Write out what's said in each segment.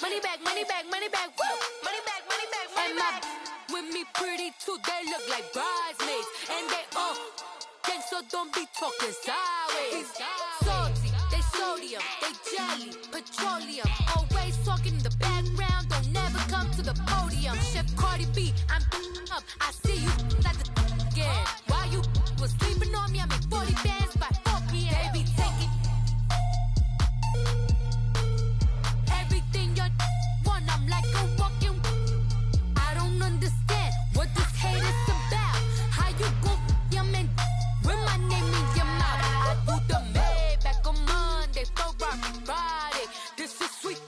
money back, money back, money back, woo. Money back, money back, money back. With me pretty too, they look like bridesmaids. And they all gang, so don't be talking sideways. Salty, they sodium, they jelly, petroleum. Always talking in the background, don't never come to the podium. Chef Cardi B, I'm up, I see you like the again. While you was sleeping on me, I make 40 bands by 4 p.m. They be taking everything you want, I'm like a walking. I don't understand what this hate is about. How you gon' your man with my name in your mouth? I do the Maybach on Monday, Friday. This is sweet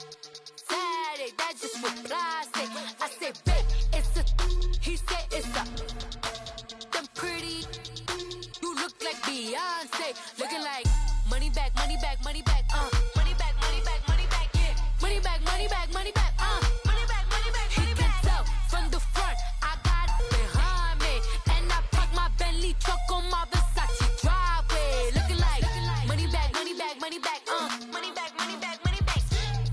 Saturday, that's just what Fly say. I say, babe, it's a, he said it's a. Them pretty, you look like Beyonce, looking like money back, money back, money back, money back, money back, money back, yeah, money back, money back, money back, money back, money back, money back. He can tell from the front, I got it behind me, and I park my Bentley truck on my Versace driveway, looking like money back, money back, money back, money back, money back, money back,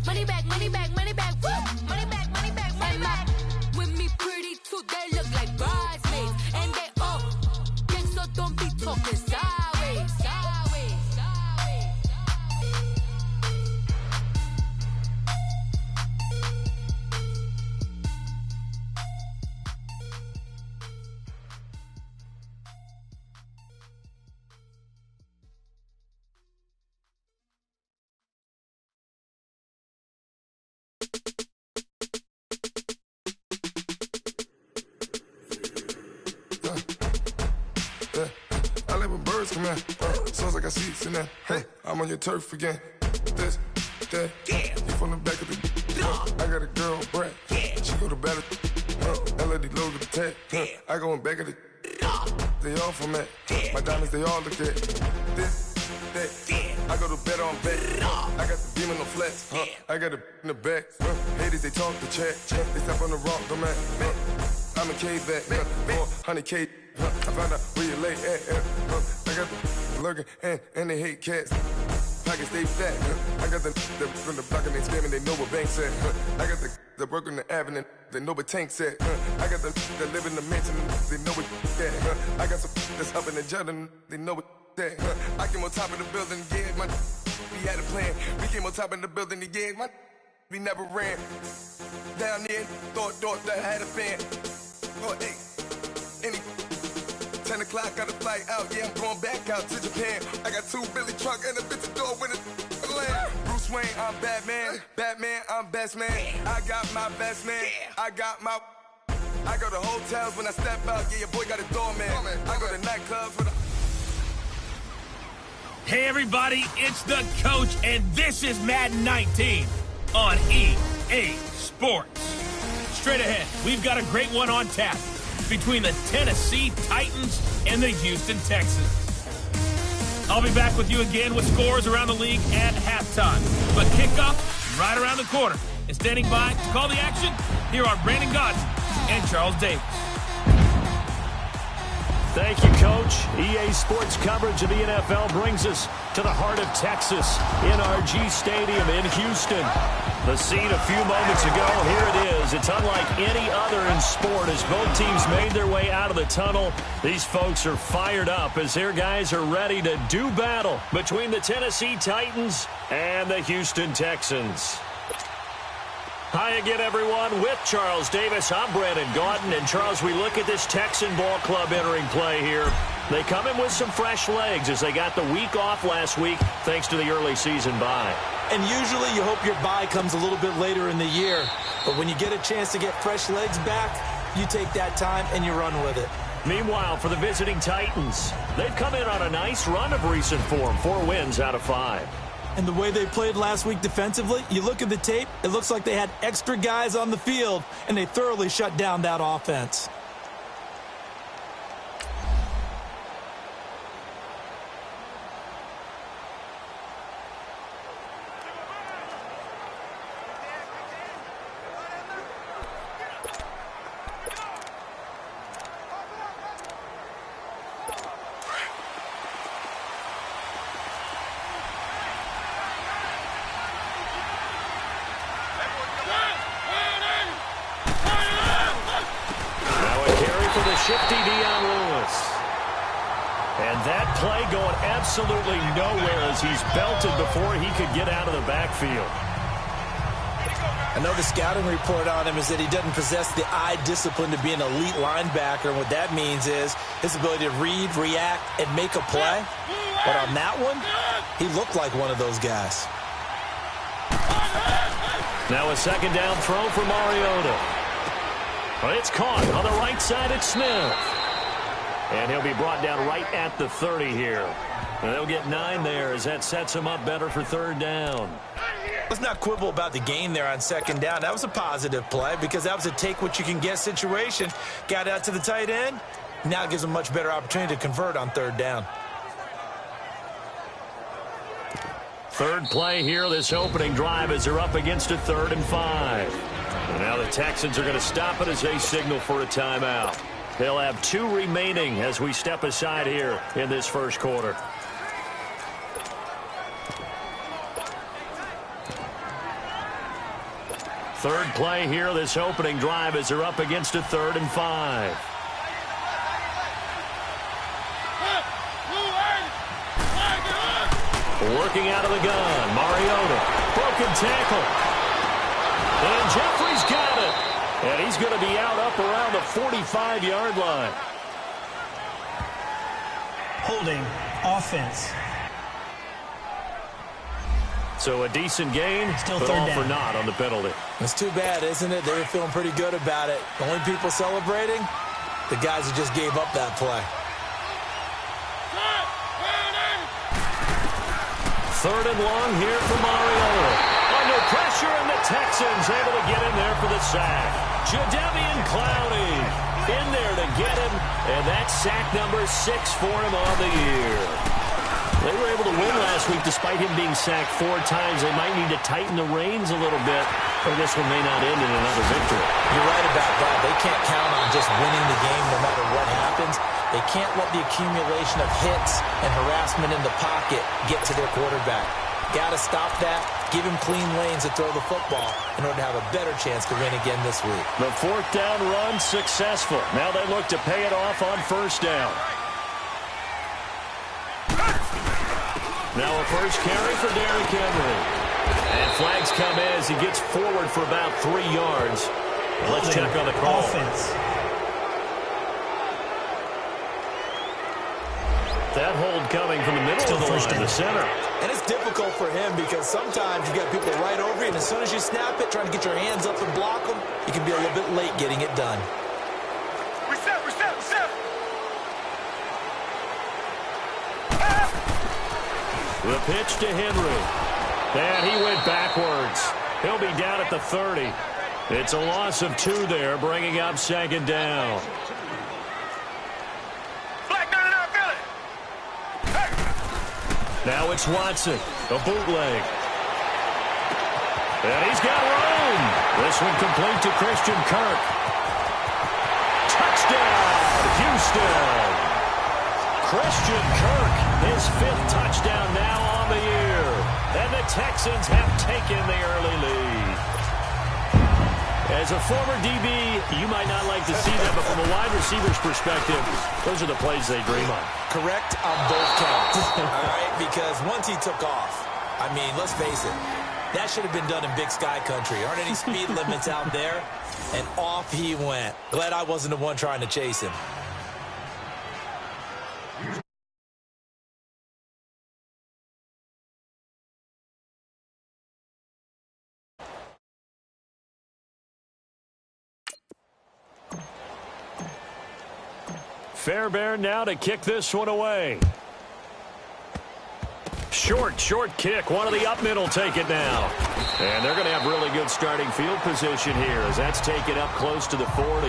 money back, money back, money back, woo, money back, money back, money back. With me pretty too, they look like bridesmaids, and they all gang, so don't be talking sideways, sideways, sideways. I let my birds come out. Sounds like I see seats in there. Hey, I'm on your turf again. This, that, you from the back of the. I got a girl, Brad. She go to battle. LED logo the tag. I go in back of the. They all from that. My diamonds, they all look at. This, that. I go to bed on bed. I got the beam in the flex. I got it in the back. Haters, they talk the chat. They step on the rock, don't man. I'm a K-back. 400K. I found out where you lay at. I got the lurking and they hate cats. Pockets stay fat. I got the from the block and they scamming, they know what banks at. I got the work on the avenue, they know what tanks at. I got the that live in the mansion, they know what that. I got some that's up in the jet and they know what that. I came on top of the building, yeah, my we had a plan. We came on top of the building, yeah, my we never ran. Down there, thought that I had a fan. Oh, hey, any 10 o'clock, got a flight out, yeah, I'm going back out to Japan. I got 2 Billy truck and a bitch door with a land. Bruce Wayne, I'm Batman. Batman, I'm best man. I got my best man. I got my. I go to hotels when I step out, yeah, your boy got a doorman. I go to nightclubs with a. Hey everybody, it's the coach, and this is Madden 19 on EA Sports. Straight ahead, we've got a great one on tap between the Tennessee Titans and the Houston Texans. I'll be back with you again with scores around the league at halftime. But kickoff right around the corner. And standing by to call the action, here are Brandon Godden and Charles Davis. Thank you, Coach. EA Sports coverage of the NFL brings us to the heart of Texas, NRG Stadium in Houston. The scene a few moments ago, here it is. It's unlike any other in sport as both teams made their way out of the tunnel. These folks are fired up as their guys are ready to do battle between the Tennessee Titans and the Houston Texans. Hi again, everyone. With Charles Davis, I'm Brandon Gaudin. And, Charles, we look at this Texan ball club entering play here. They come in with some fresh legs as they got the week off last week thanks to the early season bye. And usually you hope your bye comes a little bit later in the year. But when you get a chance to get fresh legs back, you take that time and you run with it. Meanwhile, for the visiting Titans, they've come in on a nice run of recent form, 4 wins out of 5. And the way they played last week defensively, you look at the tape, it looks like they had extra guys on the field, and they thoroughly shut down that offense. shifty Dion Lewis. And that play going absolutely nowhere as he's belted before he could get out of the backfield. I know the scouting report on him is that he doesn't possess the eye discipline to be an elite linebacker. And what that means is his ability to read, react, and make a play. But on that one, he looked like one of those guys. Now a second down throw for Mariota. It's caught on the right side at Smith. And he'll be brought down right at the 30 here. And they'll get 9 there as that sets him up better for third down. Let's not quibble about the gain there on second down. That was a positive play because that was a take-what-you-can-get situation. Got out to the tight end. Now gives him a much better opportunity to convert on third down. Third play here, this opening drive as they're up against a 3rd and 5. And now the Texans are going to stop it as they signal for a timeout. They'll have 2 remaining as we step aside here in this first quarter. Third play here, this opening drive as they're up against a 3rd and 5. Working out of the gun, Mariota, broken tackle. And Jeffrey's got it. And he's going to be out up around the 45-yard line. Holding offense. So a decent gain, Still but third all down. for naught on the penalty. It's too bad, isn't it? They were feeling pretty good about it. The only people celebrating, the guys who just gave up that play. Third and long here for Mariota. Under pressure, and the Texans able to get in there for the sack. Jadeveon Clowney in there to get him, and that's sack number 6 for him on the year. They were able to win last week despite him being sacked 4 times. They might need to tighten the reins a little bit, or this one may not end in another victory. You're right about that. They can't count on just winning the game no matter what happens. They can't let the accumulation of hits and harassment in the pocket get to their quarterback. Got to stop that. Give him clean lanes to throw the football in order to have a better chance to win again this week. The 4th down run successful. Now they look to pay it off on 1st down. Now a first carry for Derrick Henry. And flags come in as he gets forward for about 3 yards. Let's check on the call. Offense. That hold coming from the middle Still of the first line, down. the center. And it's difficult for him because sometimes you've got people right over you, and as soon as you snap it, trying to get your hands up and block them, you can be a little bit late getting it done. Reset. The pitch to Henry. And he went backwards. He'll be down at the 30. It's a loss of 2 there, bringing up 2nd down. Now it's Watson, a bootleg. And he's got room. This one complete to Christian Kirk. Touchdown, Houston. Christian Kirk, his 5th touchdown now on the year. And the Texans have taken the early lead. As a former DB, you might not like to see that, but from a wide receiver's perspective, those are the plays they dream of. Correct on both counts. All right, because once he took off, I mean, let's face it, that should have been done in Big Sky Country. Aren't any speed limits out there? And off he went. Glad I wasn't the one trying to chase him. Fairbairn now to kick this one away. Short kick. One of the up middle take it now. And they're going to have really good starting field position here as that's taken up close to the 40.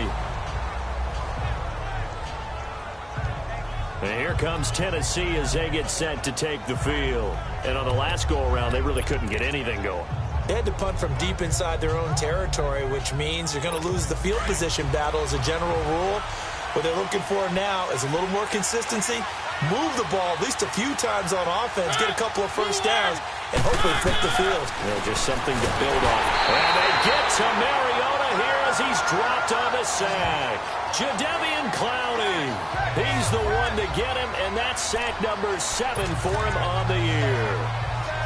And here comes Tennessee as they get set to take the field. And on the last go-around, they really couldn't get anything going. They had to punt from deep inside their own territory, which means you're going to lose the field position battle as a general rule. What they're looking for now is a little more consistency, move the ball at least a few times on offense, get a couple of first downs, and hopefully flip the field. Yeah, just something to build on. And they get to Mariota here as as he's dropped on the sack. Jadeveon Clowney. He's the one to get him, and that's sack number 7 for him on the year.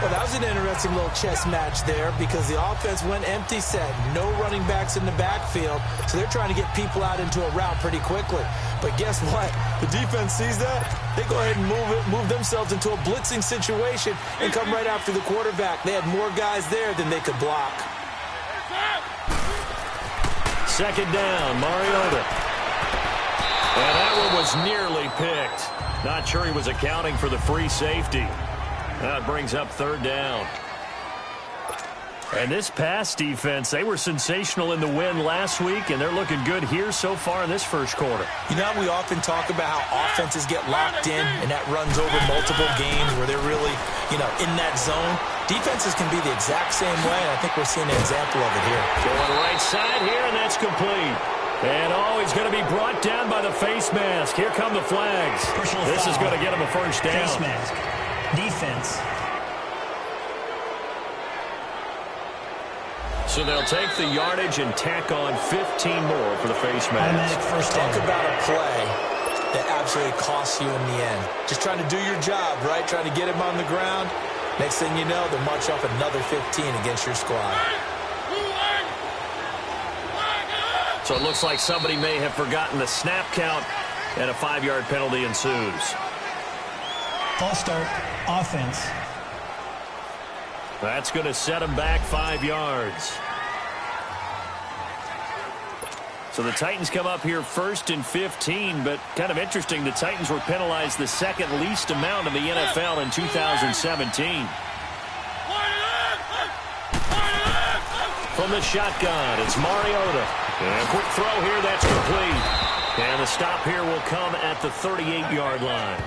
Well, that was an interesting little chess match there because the offense went empty set. No running backs in the backfield, so they're trying to get people out into a route pretty quickly. But guess what? The defense sees that. They go ahead and move themselves into a blitzing situation and come right after the quarterback. They had more guys there than they could block. Second down, Mariota. And that one was nearly picked. Not sure he was accounting for the free safety. That brings up third down. And this pass defense, they were sensational in the win last week, and they're looking good here so far in this first quarter. You know, we often talk about how offenses get locked in, and that runs over multiple games where they're really, in that zone. Defenses can be the exact same way, and I think we're seeing an example of it here. Going right side here, and that's complete. And, he's going to be brought down by the face mask. Here come the flags. This is going to get him a first down. Face mask. Defense. So they'll take the yardage and tack on 15 more for the face mask. First down. Talk about a play that absolutely costs you in the end. Just trying to do your job, right? Trying to get him on the ground. Next thing you know, they'll march off another 15 against your squad. So it looks like somebody may have forgotten the snap count, and a 5-yard penalty ensues. False start. Offense. That's going to set him back 5 yards. So the Titans come up here first and 15, but kind of interesting, the Titans were penalized the second least amount in the NFL in 2017. From the shotgun, it's Mariota. And a quick throw here, that's complete. And the stop here will come at the 38-yard line.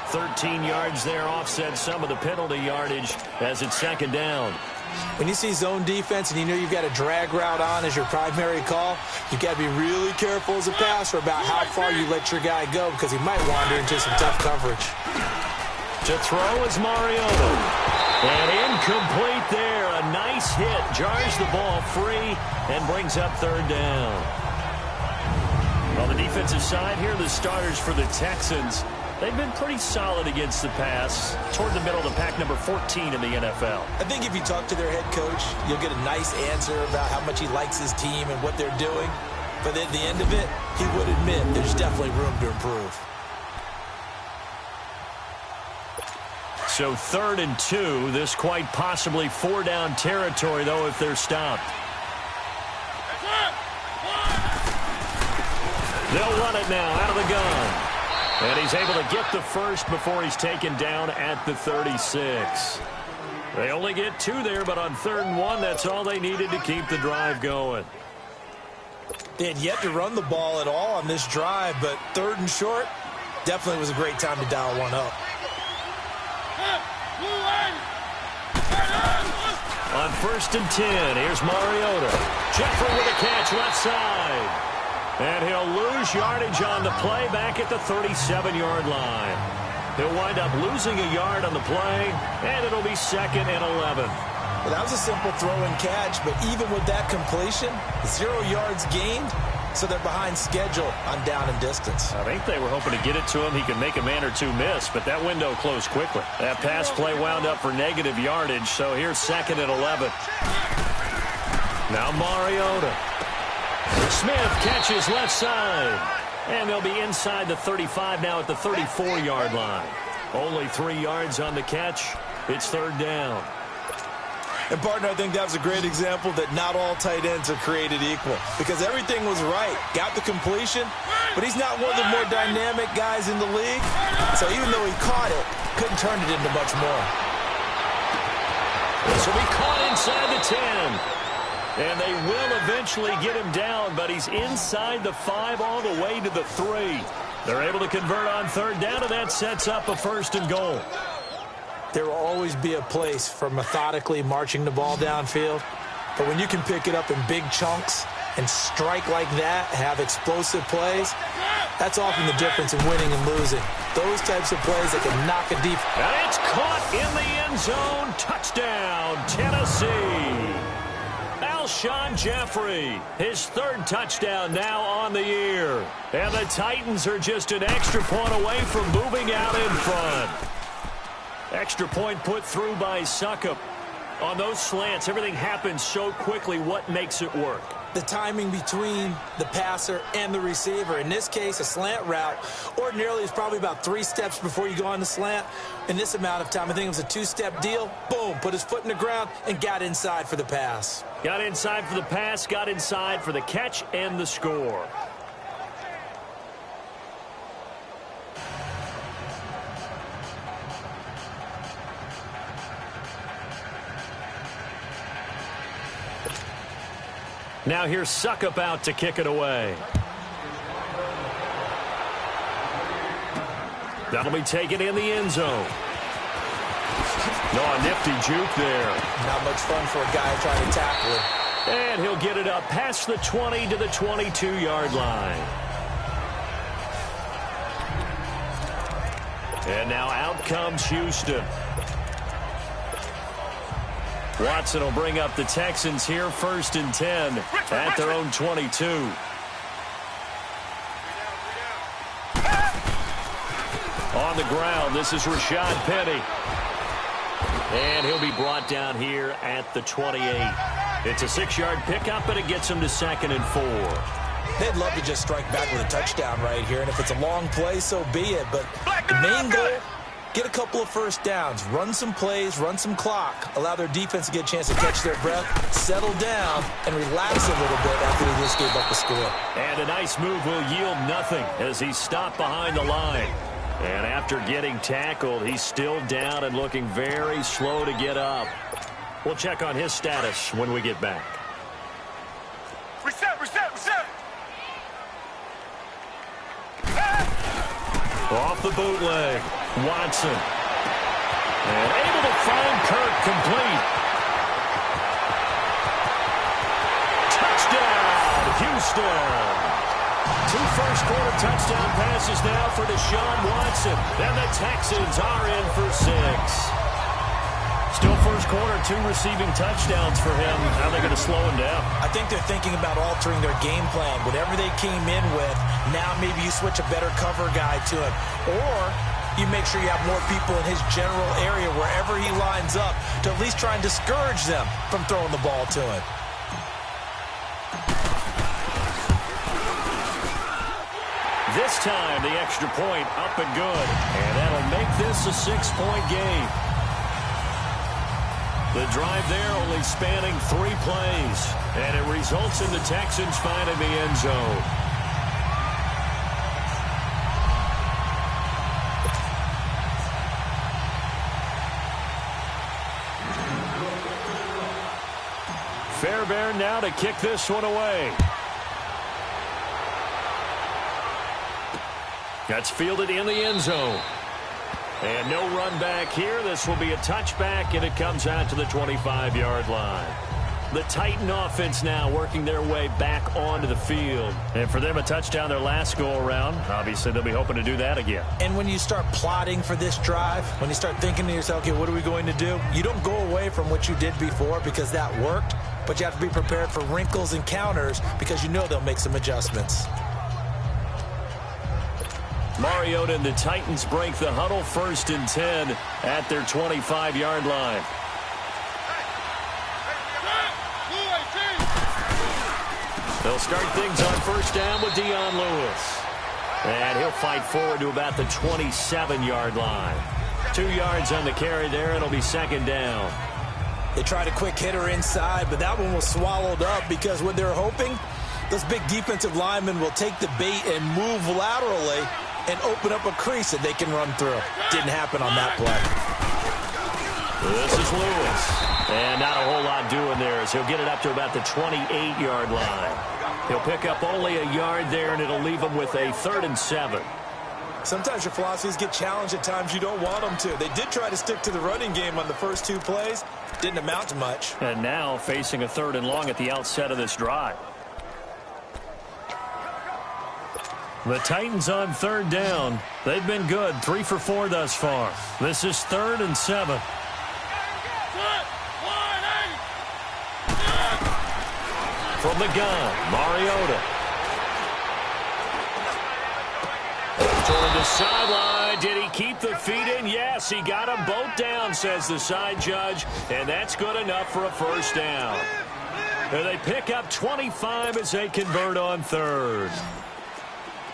13 yards there offsets some of the penalty yardage as it's second down. When you see zone defense and you know you've got a drag route on as your primary call, you've got to be really careful as a passer about how far you let your guy go because he might wander into some tough coverage. To throw is Mariota. And incomplete there. A nice hit. Jars the ball free and brings up third down. On the defensive side here, the starters for the Texans. They've been pretty solid against the pass, toward the middle of the pack, number 14 in the NFL. I think if you talk to their head coach, you'll get a nice answer about how much he likes his team and what they're doing. But at the end of it, he would admit there's definitely room to improve. So 3rd and 2, this quite possibly 4-down territory, though, if they're stopped. They'll run it now out of the gun. And he's able to get the first before he's taken down at the 36. They only get 2 there, but on 3rd and 1, that's all they needed to keep the drive going. They had yet to run the ball at all on this drive, but 3rd and short definitely was a great time to dial one up. On 1st and 10, here's Mariota. Jeffrey with a catch left side. And he'll lose yardage on the play back at the 37-yard line. He'll wind up losing a yard on the play, and it'll be 2nd and 11. Well, that was a simple throw and catch, but even with that completion, 0 yards gained, so they're behind schedule on down and distance. I think they were hoping to get it to him. He could make a man or two miss, but that window closed quickly. That pass play wound up for negative yardage, so here's 2nd and 11. Now Mariota. Smith catches left side. And they'll be inside the 35 now at the 34-yard line. Only 3 yards on the catch. It's 3rd down. And, partner, I think that was a great example that not all tight ends are created equal. Because everything was right. Got the completion, but he's not one of the more dynamic guys in the league. So even though he caught it, couldn't turn it into much more. This will be caught inside the 10. And they will eventually get him down, but he's inside the 5 all the way to the 3. They're able to convert on 3rd down, and that sets up a 1st and goal. There will always be a place for methodically marching the ball downfield. But when you can pick it up in big chunks and strike like that, have explosive plays, that's often the difference in winning and losing. Those types of plays that can knock a deep. And it's caught in the end zone. Touchdown, Tennessee. Alshon Jeffrey, his third touchdown now on the year. And the Titans are just an extra point away from moving out in front. Extra point put through by Succop. On those slants, everything happens so quickly. What makes it work? The timing between the passer and the receiver. In this case, a slant route ordinarily is probably about 3 steps before you go on the slant. In this amount of time, I think it was a 2-step deal. Boom, put his foot in the ground and got inside for the pass. Got inside for the pass, got inside for the catch and the score. Now here's Succop out to kick it away. That'll be taken in the end zone. No, a nifty juke there. Not much fun for a guy trying to tackle it. And he'll get it up past the 20 to the 22-yard line. And now out comes Houston. Watson will bring up the Texans here, 1st and 10 at their own 22. On the ground, this is Rashad Penny. And he'll be brought down here at the 28. It's a 6-yard pickup, and it gets him to 2nd and 4. They'd love to just strike back with a touchdown right here, and if it's a long play, so be it. But the main goal, get a couple of first downs, run some plays, run some clock, allow their defense to get a chance to catch their breath, settle down, and relax a little bit after they just gave up a score. And a nice move will yield nothing as he's stopped behind the line. And after getting tackled, he's still down and looking very slow to get up. We'll check on his status when we get back. Reset. Off the bootleg, Watson. And able to find Kirk complete. Touchdown, Houston. 2 first-quarter touchdown passes now for Deshaun Watson. And the Texans are in for 6. Still first quarter, 2 receiving touchdowns for him. How are they going to slow him down? I think they're thinking about altering their game plan. Whatever they came in with, now maybe you switch a better cover guy to him. Or you make sure you have more people in his general area wherever he lines up to at least try and discourage them from throwing the ball to him. This time, the extra point up and good. And that'll make this a 6-point game. The drive there only spanning 3 plays. And it results in the Texans finding the end zone. Fairbairn now to kick this one away. That's fielded in the end zone. And no run back here. This will be a touchback, and it comes out to the 25-yard line. The Titan offense now working their way back onto the field. And for them, a touchdown their last go-around. Obviously, they'll be hoping to do that again. And when you start plotting for this drive, when you start thinking to yourself, okay, what are we going to do? You don't go away from what you did before because that worked, but you have to be prepared for wrinkles and counters because you know they'll make some adjustments. Mariota and the Titans break the huddle, 1st and 10 at their 25-yard line. They'll start things on 1st down with Dion Lewis. And he'll fight forward to about the 27-yard line. 2 yards on the carry there, and it'll be 2nd down. They tried a quick hitter inside, but that one was swallowed up because what they're hoping, those big defensive linemen will take the bait and move laterally and open up a crease that they can run through. Didn't happen on that play. This is Lewis. And not a whole lot doing there as he'll get it up to about the 28-yard line. He'll pick up only a yard there, and it'll leave him with a 3rd and 7. Sometimes your philosophies get challenged at times you don't want them to. They did try to stick to the running game on the first 2 plays. Didn't amount to much. And now facing a 3rd and long at the outset of this drive. The Titans on 3rd down. They've been good, 3 for 4 thus far. This is 3rd and 7. from the gun, Mariota. Toward the sideline. Did he keep the feet in? Yes, he got them both down, says the side judge, and that's good enough for a first down. And they pick up 25 as they convert on third.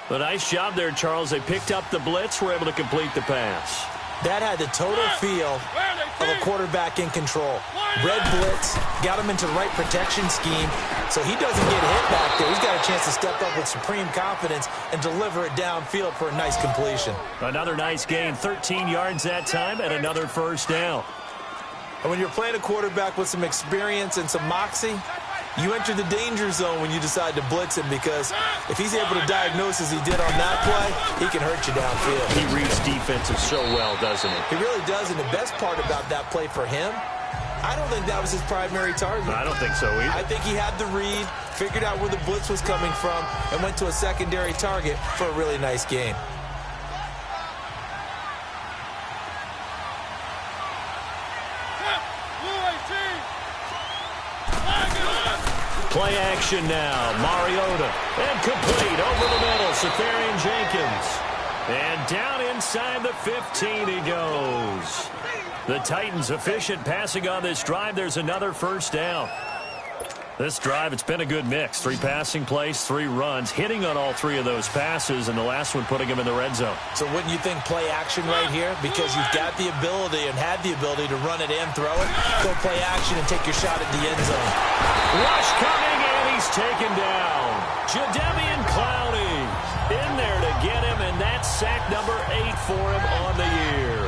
A nice job there, Charles. They picked up the blitz, were able to complete the pass. That had the total feel of a quarterback in control. Red blitz, got him into the right protection scheme, so he doesn't get hit back there. He's got a chance to step up with supreme confidence and deliver it downfield for a nice completion. Another nice gain, 13 yards that time, and another first down. And when you're playing a quarterback with some experience and some moxie, you enter the danger zone when you decide to blitz him, because if he's able to diagnose as he did on that play, he can hurt you downfield. He reads defenses so well, doesn't he? He really does, and the best part about that play for him, I don't think that was his primary target. I don't think so either. I think he had the read, figured out where the blitz was coming from, and went to a secondary target for a really nice gain. Play action now. Mariota. And complete over the middle. Safarian Jenkins. And down inside the 15 he goes. The Titans efficient passing on this drive. There's another first down. This drive, it's been a good mix. 3 passing plays, 3 runs, hitting on all 3 of those passes, and the last one putting him in the red zone. So wouldn't you think play action right here? Because you've got the ability and had the ability to run it and throw it. Go play action and take your shot at the end zone. Rush coming, and he's taken down. Jadeveon Clowney in there to get him, and that's sack number 8 for him on the year.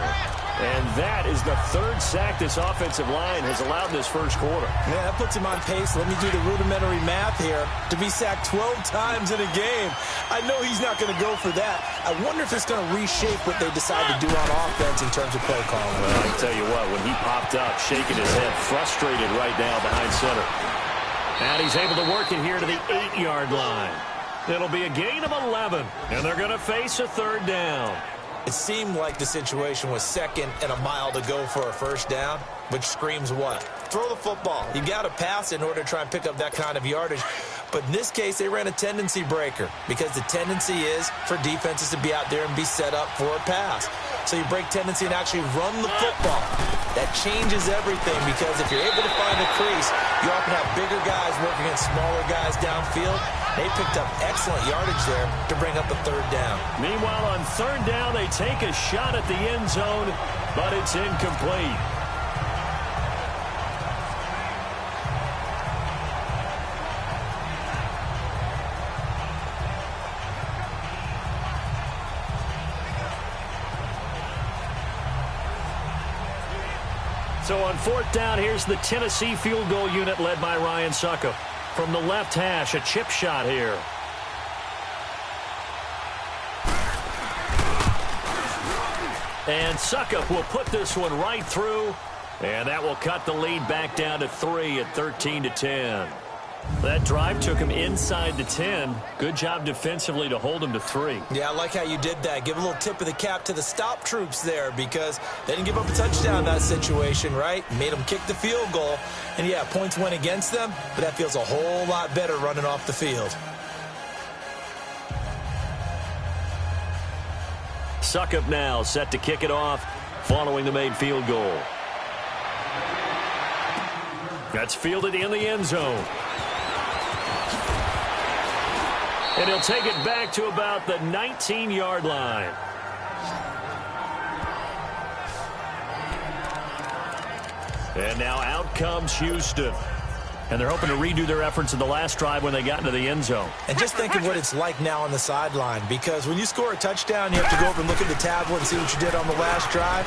And that is the 3rd sack this offensive line has allowed this first quarter. Yeah, that puts him on pace. Let me do the rudimentary math here. To be sacked 12 times in a game, I know he's not going to go for that. I wonder if it's going to reshape what they decide to do on offense in terms of play calling. Well, I can tell you what, when he popped up, shaking his head, frustrated right now behind center. And he's able to work it here to the 8-yard line. It'll be a gain of 11, and they're going to face a 3rd down. It seemed like the situation was 2nd and a mile to go for a first down, which screams what? Throw the football. You got to pass in order to try and pick up that kind of yardage. But in this case, they ran a tendency breaker, because the tendency is for defenses to be out there and be set up for a pass. So you break tendency and actually run the football. That changes everything, because if you're able to find a crease, you often have bigger guys working against smaller guys downfield. They picked up excellent yardage there to bring up a 3rd down. Meanwhile, on 3rd down, they take a shot at the end zone, but it's incomplete. So on 4th down, here's the Tennessee field goal unit led by Ryan Succop. From the left hash, a chip shot here. And Succop will put this one right through, and that will cut the lead back down to 3 at 13-10. That drive took him inside the 10. Good job defensively to hold him to 3. Yeah, I like how you did that. Give a little tip of the cap to the stop troops there, because they didn't give up a touchdown in that situation, right? Made them kick the field goal. And, yeah, points went against them, but that feels a whole lot better running off the field. Succop now set to kick it off following the made field goal. That's fielded in the end zone. And he'll take it back to about the 19-yard line. And now out comes Houston. And they're hoping to redo their efforts in the last drive when they got into the end zone. And just think of what it's like now on the sideline, because when you score a touchdown, you have to go over and look at the tablet and see what you did on the last drive.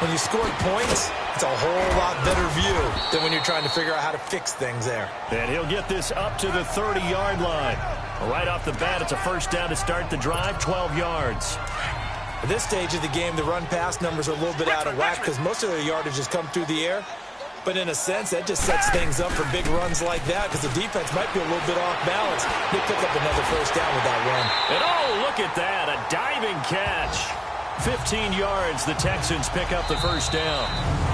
When you score points, it's a whole lot better view than when you're trying to figure out how to fix things there. And he'll get this up to the 30-yard line. Right off the bat, it's a first down to start the drive, 12 yards. At this stage of the game, the run-pass numbers are a little bit out of whack because most of their yardage has come through the air. But in a sense, that just sets things up for big runs like that, because the defense might be a little bit off balance. They pick up another first down with that run. And oh, look at that, a diving catch. 15 yards, the Texans pick up the first down.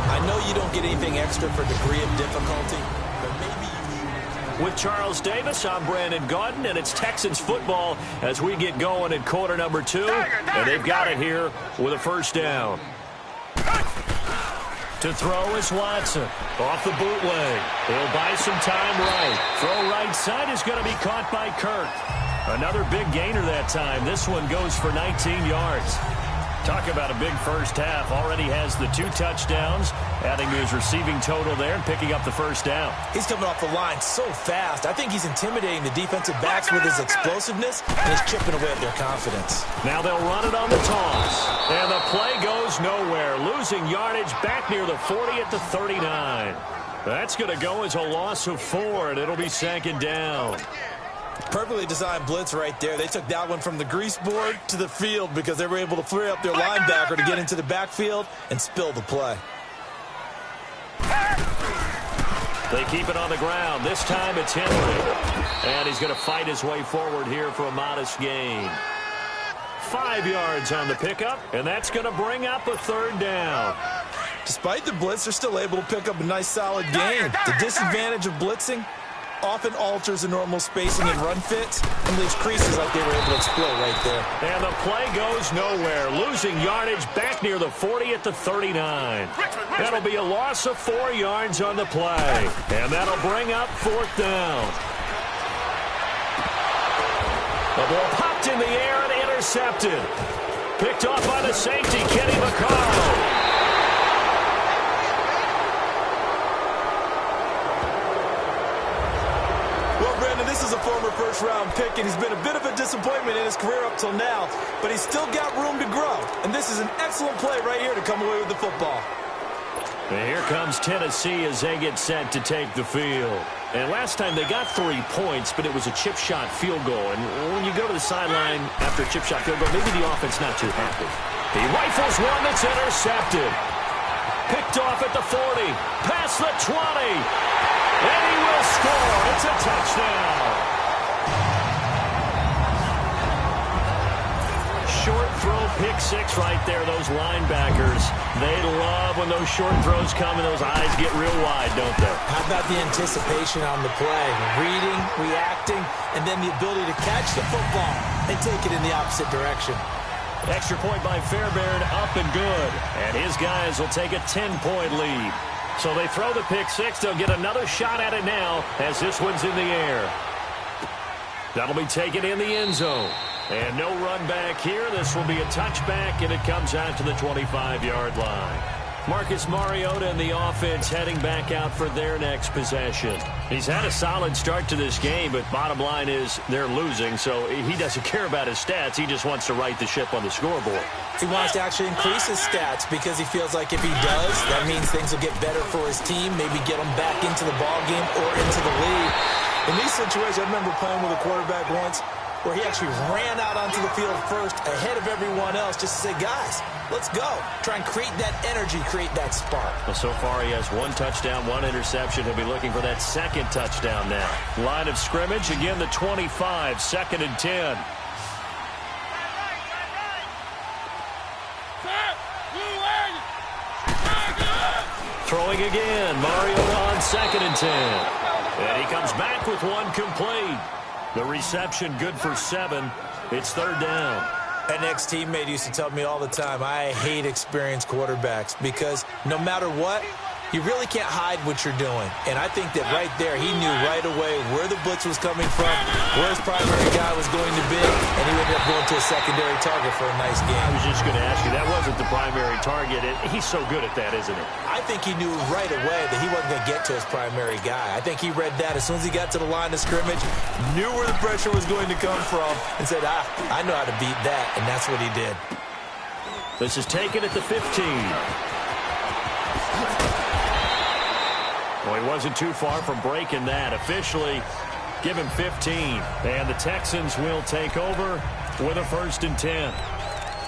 I know you don't get anything extra for degree of difficulty, but maybe you With Charles Davis, I'm Brandon Gaudin, and it's Texans football as we get going in quarter number 2. And they've got it here with a first down. To throw is Watson. Off the bootleg. He'll buy some time right. Throw right side is going to be caught by Kirk. Another big gainer that time. This one goes for 19 yards. Talk about a big first half. Already has the 2 touchdowns, adding to his receiving total there and picking up the first down. He's coming off the line so fast. I think he's intimidating the defensive backs with his explosiveness, and he's chipping away at their confidence. Now they'll run it on the toss. And the play goes nowhere. Losing yardage back near the 40 at the 39. That's going to go as a loss of 4, and it'll be second down. Perfectly designed blitz right there. They took that one from the grease board to the field because they were able to free up their linebacker to get into the backfield and spill the play. They keep it on the ground. This time it's Henry. And he's going to fight his way forward here for a modest gain. 5 yards on the pickup, and that's going to bring up a third down. Despite the blitz, they're still able to pick up a nice solid gain. The disadvantage of blitzing often alters the normal spacing and run fits and leaves creases like they were able to exploit right there. And the play goes nowhere. Losing yardage back near the 40 at the 39. That'll be a loss of 4 yards on the play. And that'll bring up 4th down. The ball popped in the air and intercepted. Picked off by the safety, Kenny McCarl. This is a former first-round pick, and he's been a bit of a disappointment in his career up till now, but he's still got room to grow, and this is an excellent play right here to come away with the football. And here comes Tennessee as they get set to take the field. And last time they got 3 points, but it was a chip shot field goal. And when you go to the sideline after a chip shot field goal, maybe the offense not too happy. He rifles one that's intercepted. Picked off at the 40, past the 20. And he will score. It's a touchdown. Short throw, pick 6 right there. Those linebackers, they love when those short throws come and those eyes get real wide, don't they? How about the anticipation on the play? Reading, reacting, and then the ability to catch the football and take it in the opposite direction. Extra point by Fairbairn, up and good. And his guys will take a 10-point lead. So they throw the pick 6. They'll get another shot at it now as this one's in the air. That'll be taken in the end zone. And no run back here. This will be a touchback, and it comes out to the 25-yard line. Marcus Mariota and the offense heading back out for their next possession. He's had a solid start to this game, but bottom line is they're losing, so he doesn't care about his stats. He just wants to right the ship on the scoreboard. He wants to actually increase his stats because he feels like if he does, that means things will get better for his team, maybe get them back into the ball game or into the lead. In these situations, I remember playing with a quarterback once where he actually ran out onto the field first ahead of everyone else just to say, guys, let's go. Try and create that energy, create that spark. Well, so far he has 1 touchdown, 1 interception. He'll be looking for that 2nd touchdown now. Line of scrimmage, again the 25, 2nd and 10. Throwing again, Mariota on 2nd and 10. And he comes back with 1 complete. The reception good for 7. It's 3rd down. An ex-teammate used to tell me all the time, I hate experienced quarterbacks because no matter what, you really can't hide what you're doing. And I think that right there, he knew right away where the blitz was coming from, where his primary guy was going to be, and he ended up going to a secondary target for a nice game. I was just going to ask you, that wasn't the primary target. He's so good at that, isn't he? I think he knew right away that he wasn't going to get to his primary guy. I think he read that as soon as he got to the line of scrimmage, knew where the pressure was going to come from, and said, I know how to beat that, and that's what he did. This is taken at the 15. Well, he wasn't too far from breaking that. Officially, give him 15. And the Texans will take over with a 1st and 10.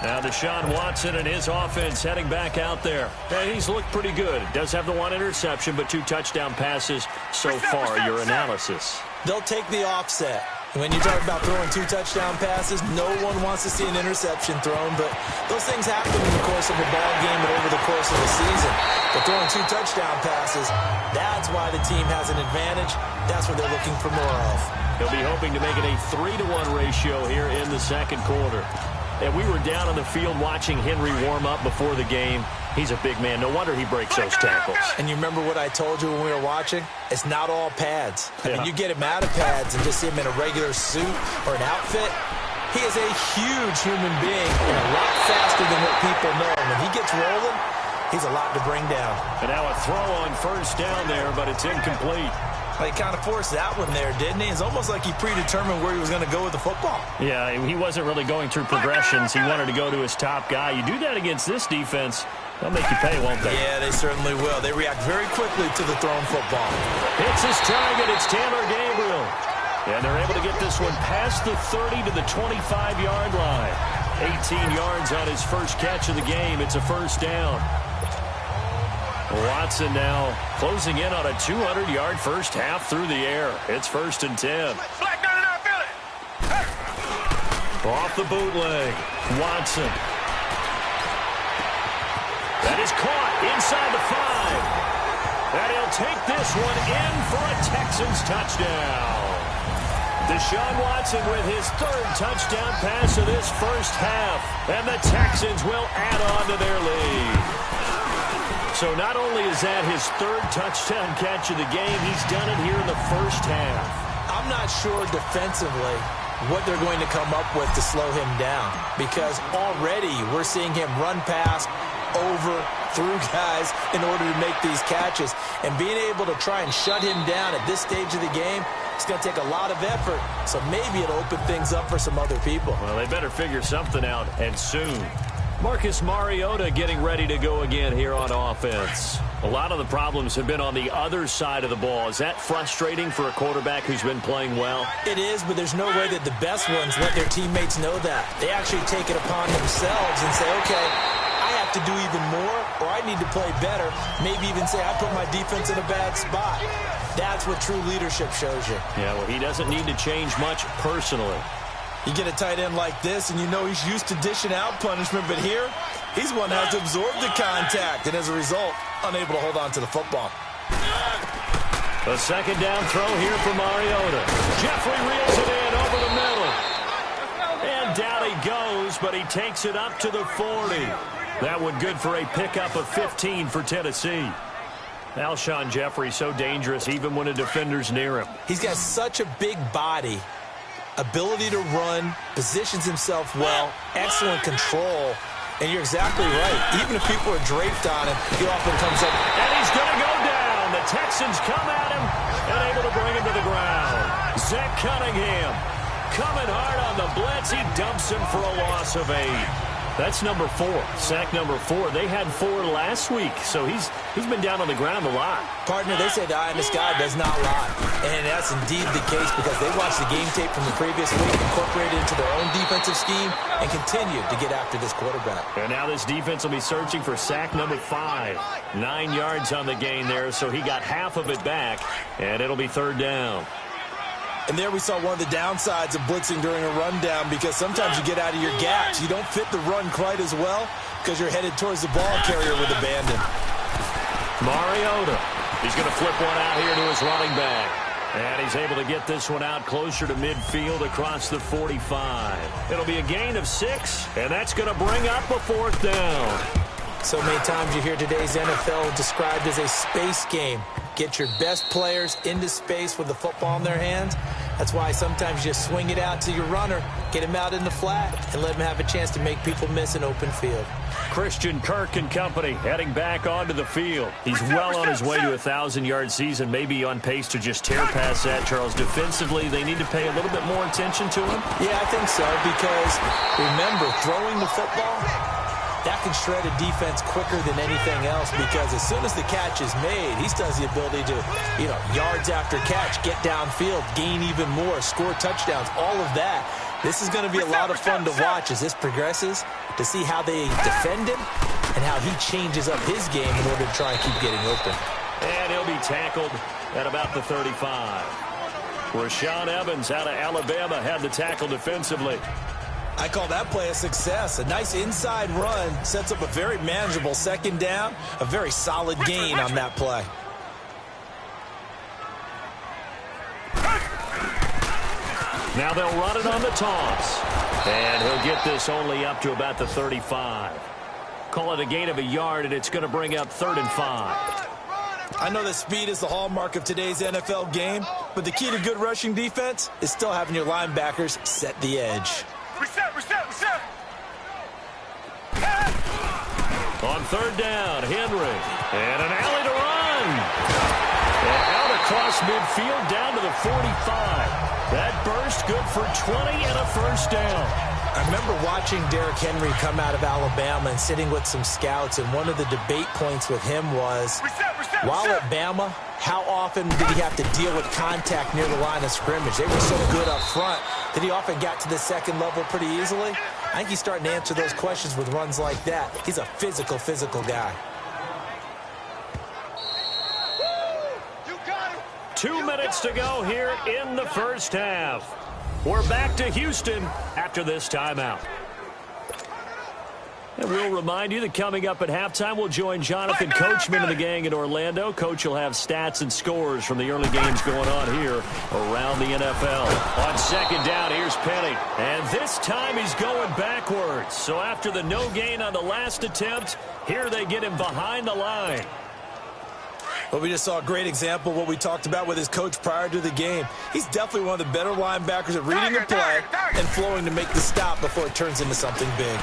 Now Deshaun Watson and his offense heading back out there. And he's looked pretty good. Does have the 1 interception, but 2 touchdown passes so far. Your analysis. They'll take the offset. When you talk about throwing 2 touchdown passes, no one wants to see an interception thrown, but those things happen in the course of a ball game and over the course of the season. But throwing 2 touchdown passes, that's why the team has an advantage. That's what they're looking for more of. He'll be hoping to make it a 3-to-1 ratio here in the second quarter. And we were down on the field watching Henry warm up before the game. He's a big man. No wonder he breaks those tackles. And you remember what I told you when we were watching? It's not all pads. I mean, you get him out of pads and just see him in a regular suit or an outfit. He is a huge human being and a lot faster than what people know. When he gets rolling, he's a lot to bring down. And now a throw on first down there, but it's incomplete. He kind of forced that one there, didn't he? It's almost like he predetermined where he was going to go with the football. Yeah, he wasn't really going through progressions. He wanted to go to his top guy. You do that against this defense, they'll make you pay, won't they? Yeah, they certainly will. They react very quickly to the thrown football. It's his target. It's Taylor Gabriel. And they're able to get this one past the 30 to the 25-yard line. 18 yards on his first catch of the game. It's a first down. Watson now closing in on a 200-yard first half through the air. It's 1st and 10. Off the bootleg. Watson. That is caught inside the 5. And he'll take this one in for a Texans touchdown. Deshaun Watson with his 3rd touchdown pass of this first half. And the Texans will add on to their lead. So not only is that his 3rd touchdown catch of the game, he's done it here in the first half. I'm not sure defensively what they're going to come up with to slow him down, because already we're seeing him run past, over, through guys in order to make these catches. And being able to try and shut him down at this stage of the game, it's going to take a lot of effort. So maybe it'll open things up for some other people. Well, they better figure something out, and soon. Marcus Mariota getting ready to go again here on offense. A lot of the problems have been on the other side of the ball. Is that frustrating for a quarterback who's been playing well? It is, but there's no way that the best ones let their teammates know that. They actually take it upon themselves and say, okay, I have to do even more, or I need to play better. Maybe even say I put my defense in a bad spot. That's what true leadership shows you. Yeah, well, he doesn't need to change much personally. You get a tight end like this, and you know he's used to dishing out punishment, but here, he's one that has to absorb the contact, and as a result, unable to hold on to the football. A second down throw here for Mariota. Jeffrey reels it in over the middle. And down he goes, but he takes it up to the 40. That one good for a pickup of 15 for Tennessee. Alshon Jeffrey so dangerous even when a defender's near him. He's got such a big body. Ability to run, positions himself well, excellent control, and you're exactly right. Even if people are draped on him, he often comes up. And he's going to go down. The Texans come at him and able to bring him to the ground. Zach Cunningham coming hard on the blitz. He dumps him for a loss of 8. That's number 4, sack number 4. They had 4 last week, so he's been down on the ground a lot. Partner, they say the eye in the sky does not lie. And that's indeed the case because they watched the game tape from the previous week, incorporated into their own defensive scheme, and continued to get after this quarterback. And now this defense will be searching for sack number 5. 9 yards on the gain there, so he got half of it back, and it'll be 3rd down. And there we saw one of the downsides of blitzing during a rundown because sometimes you get out of your gaps. You don't fit the run quite as well because you're headed towards the ball carrier with abandon. Mariota. He's going to flip one out here to his running back. And he's able to get this one out closer to midfield across the 45. It'll be a gain of 6, and that's going to bring up a 4th down. So many times you hear today's NFL described as a space game. Get your best players into space with the football in their hands. That's why sometimes you just swing it out to your runner, get him out in the flat, and let him have a chance to make people miss an open field. Christian Kirk and company heading back onto the field. He's well on his way to a 1,000-yard season, maybe on pace to just tear past that, Charles. Defensively, they need to pay a little bit more attention to him? Yeah, I think so, because remember, throwing the football, that can shred a defense quicker than anything else because as soon as the catch is made, he still has the ability to, yards after catch, get downfield, gain even more, score touchdowns, all of that. This is going to be a lot of fun to watch as this progresses to see how they defend him and how he changes up his game in order to try and keep getting open. And he'll be tackled at about the 35. Rashaan Evans out of Alabama had the tackle defensively. I call that play a success. A nice inside run sets up a very manageable 2nd down, a very solid gain on that play. Now they'll run it on the toss. And he'll get this only up to about the 35. Call it a gain of a yard, and it's going to bring up 3rd and 5. I know that speed is the hallmark of today's NFL game, but the key to good rushing defense is still having your linebackers set the edge. Reset. On 3rd down, Henry. And an alley to run. And out across midfield down to the 45. That burst good for 20 and a first down. I remember watching Derrick Henry come out of Alabama and sitting with some scouts, and one of the debate points with him was, while at Bama, how often did he have to deal with contact near the line of scrimmage? They were so good up front that he often got to the second level pretty easily. I think he's starting to answer those questions with runs like that. He's a physical guy. 2 minutes to go here in the first half. We're back to Houston after this timeout. And we'll remind you that coming up at halftime, we'll join Jonathan Coachman and the gang in Orlando. Coach will have stats and scores from the early games going on here around the NFL. On 2nd down, here's Penny. And this time he's going backwards. So after the no gain on the last attempt, here they get him behind the line. Well, we just saw a great example of what we talked about with his coach prior to the game. He's definitely one of the better linebackers at reading the play and flowing to make the stop before it turns into something big.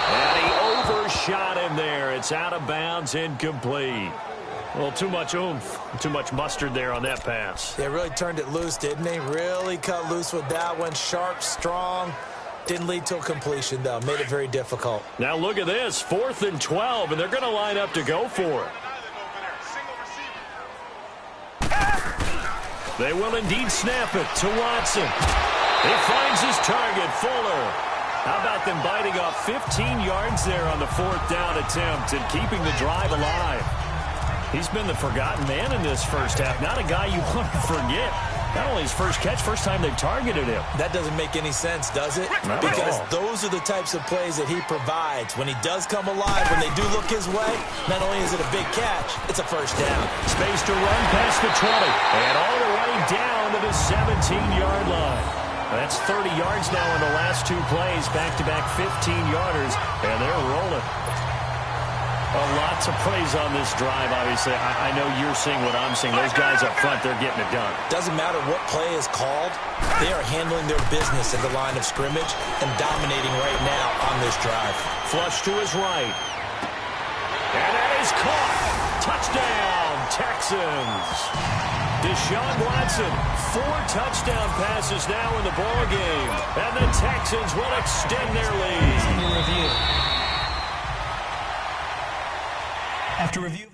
And he overshot him there. It's out of bounds, incomplete. Well, too much oomph, too much mustard there on that pass. Yeah, really turned it loose, didn't he? Really cut loose with that one. Sharp, strong. Didn't lead to a completion, though. Made it very difficult. Now look at this. 4th and 12, and they're going to line up to go for it. They will indeed snap it to Watson. He finds his target, Fuller. How about them biting off 15 yards there on the 4th down attempt and keeping the drive alive? He's been the forgotten man in this first half. Not a guy you want to forget. Not only his first catch, first time they've targeted him. That doesn't make any sense, does it? Not because at all. those are the types of plays that he provides. When he does come alive, when they do look his way, not only is it a big catch, it's a first down. Space to run past the 20. And all the way down to the 17-yard line. That's 30 yards now in the last 2 plays. Back-to-back 15-yarders. And they're rolling. Lots of praise on this drive, obviously. I know you're seeing what I'm seeing. Those guys up front, they're getting it done. Doesn't matter what play is called. They are handling their business at the line of scrimmage and dominating right now on this drive. Flush to his right. And that is caught. Touchdown, Texans. Deshaun Watson, 4 touchdown passes now in the ballgame. And the Texans will extend their lead. Review. After review.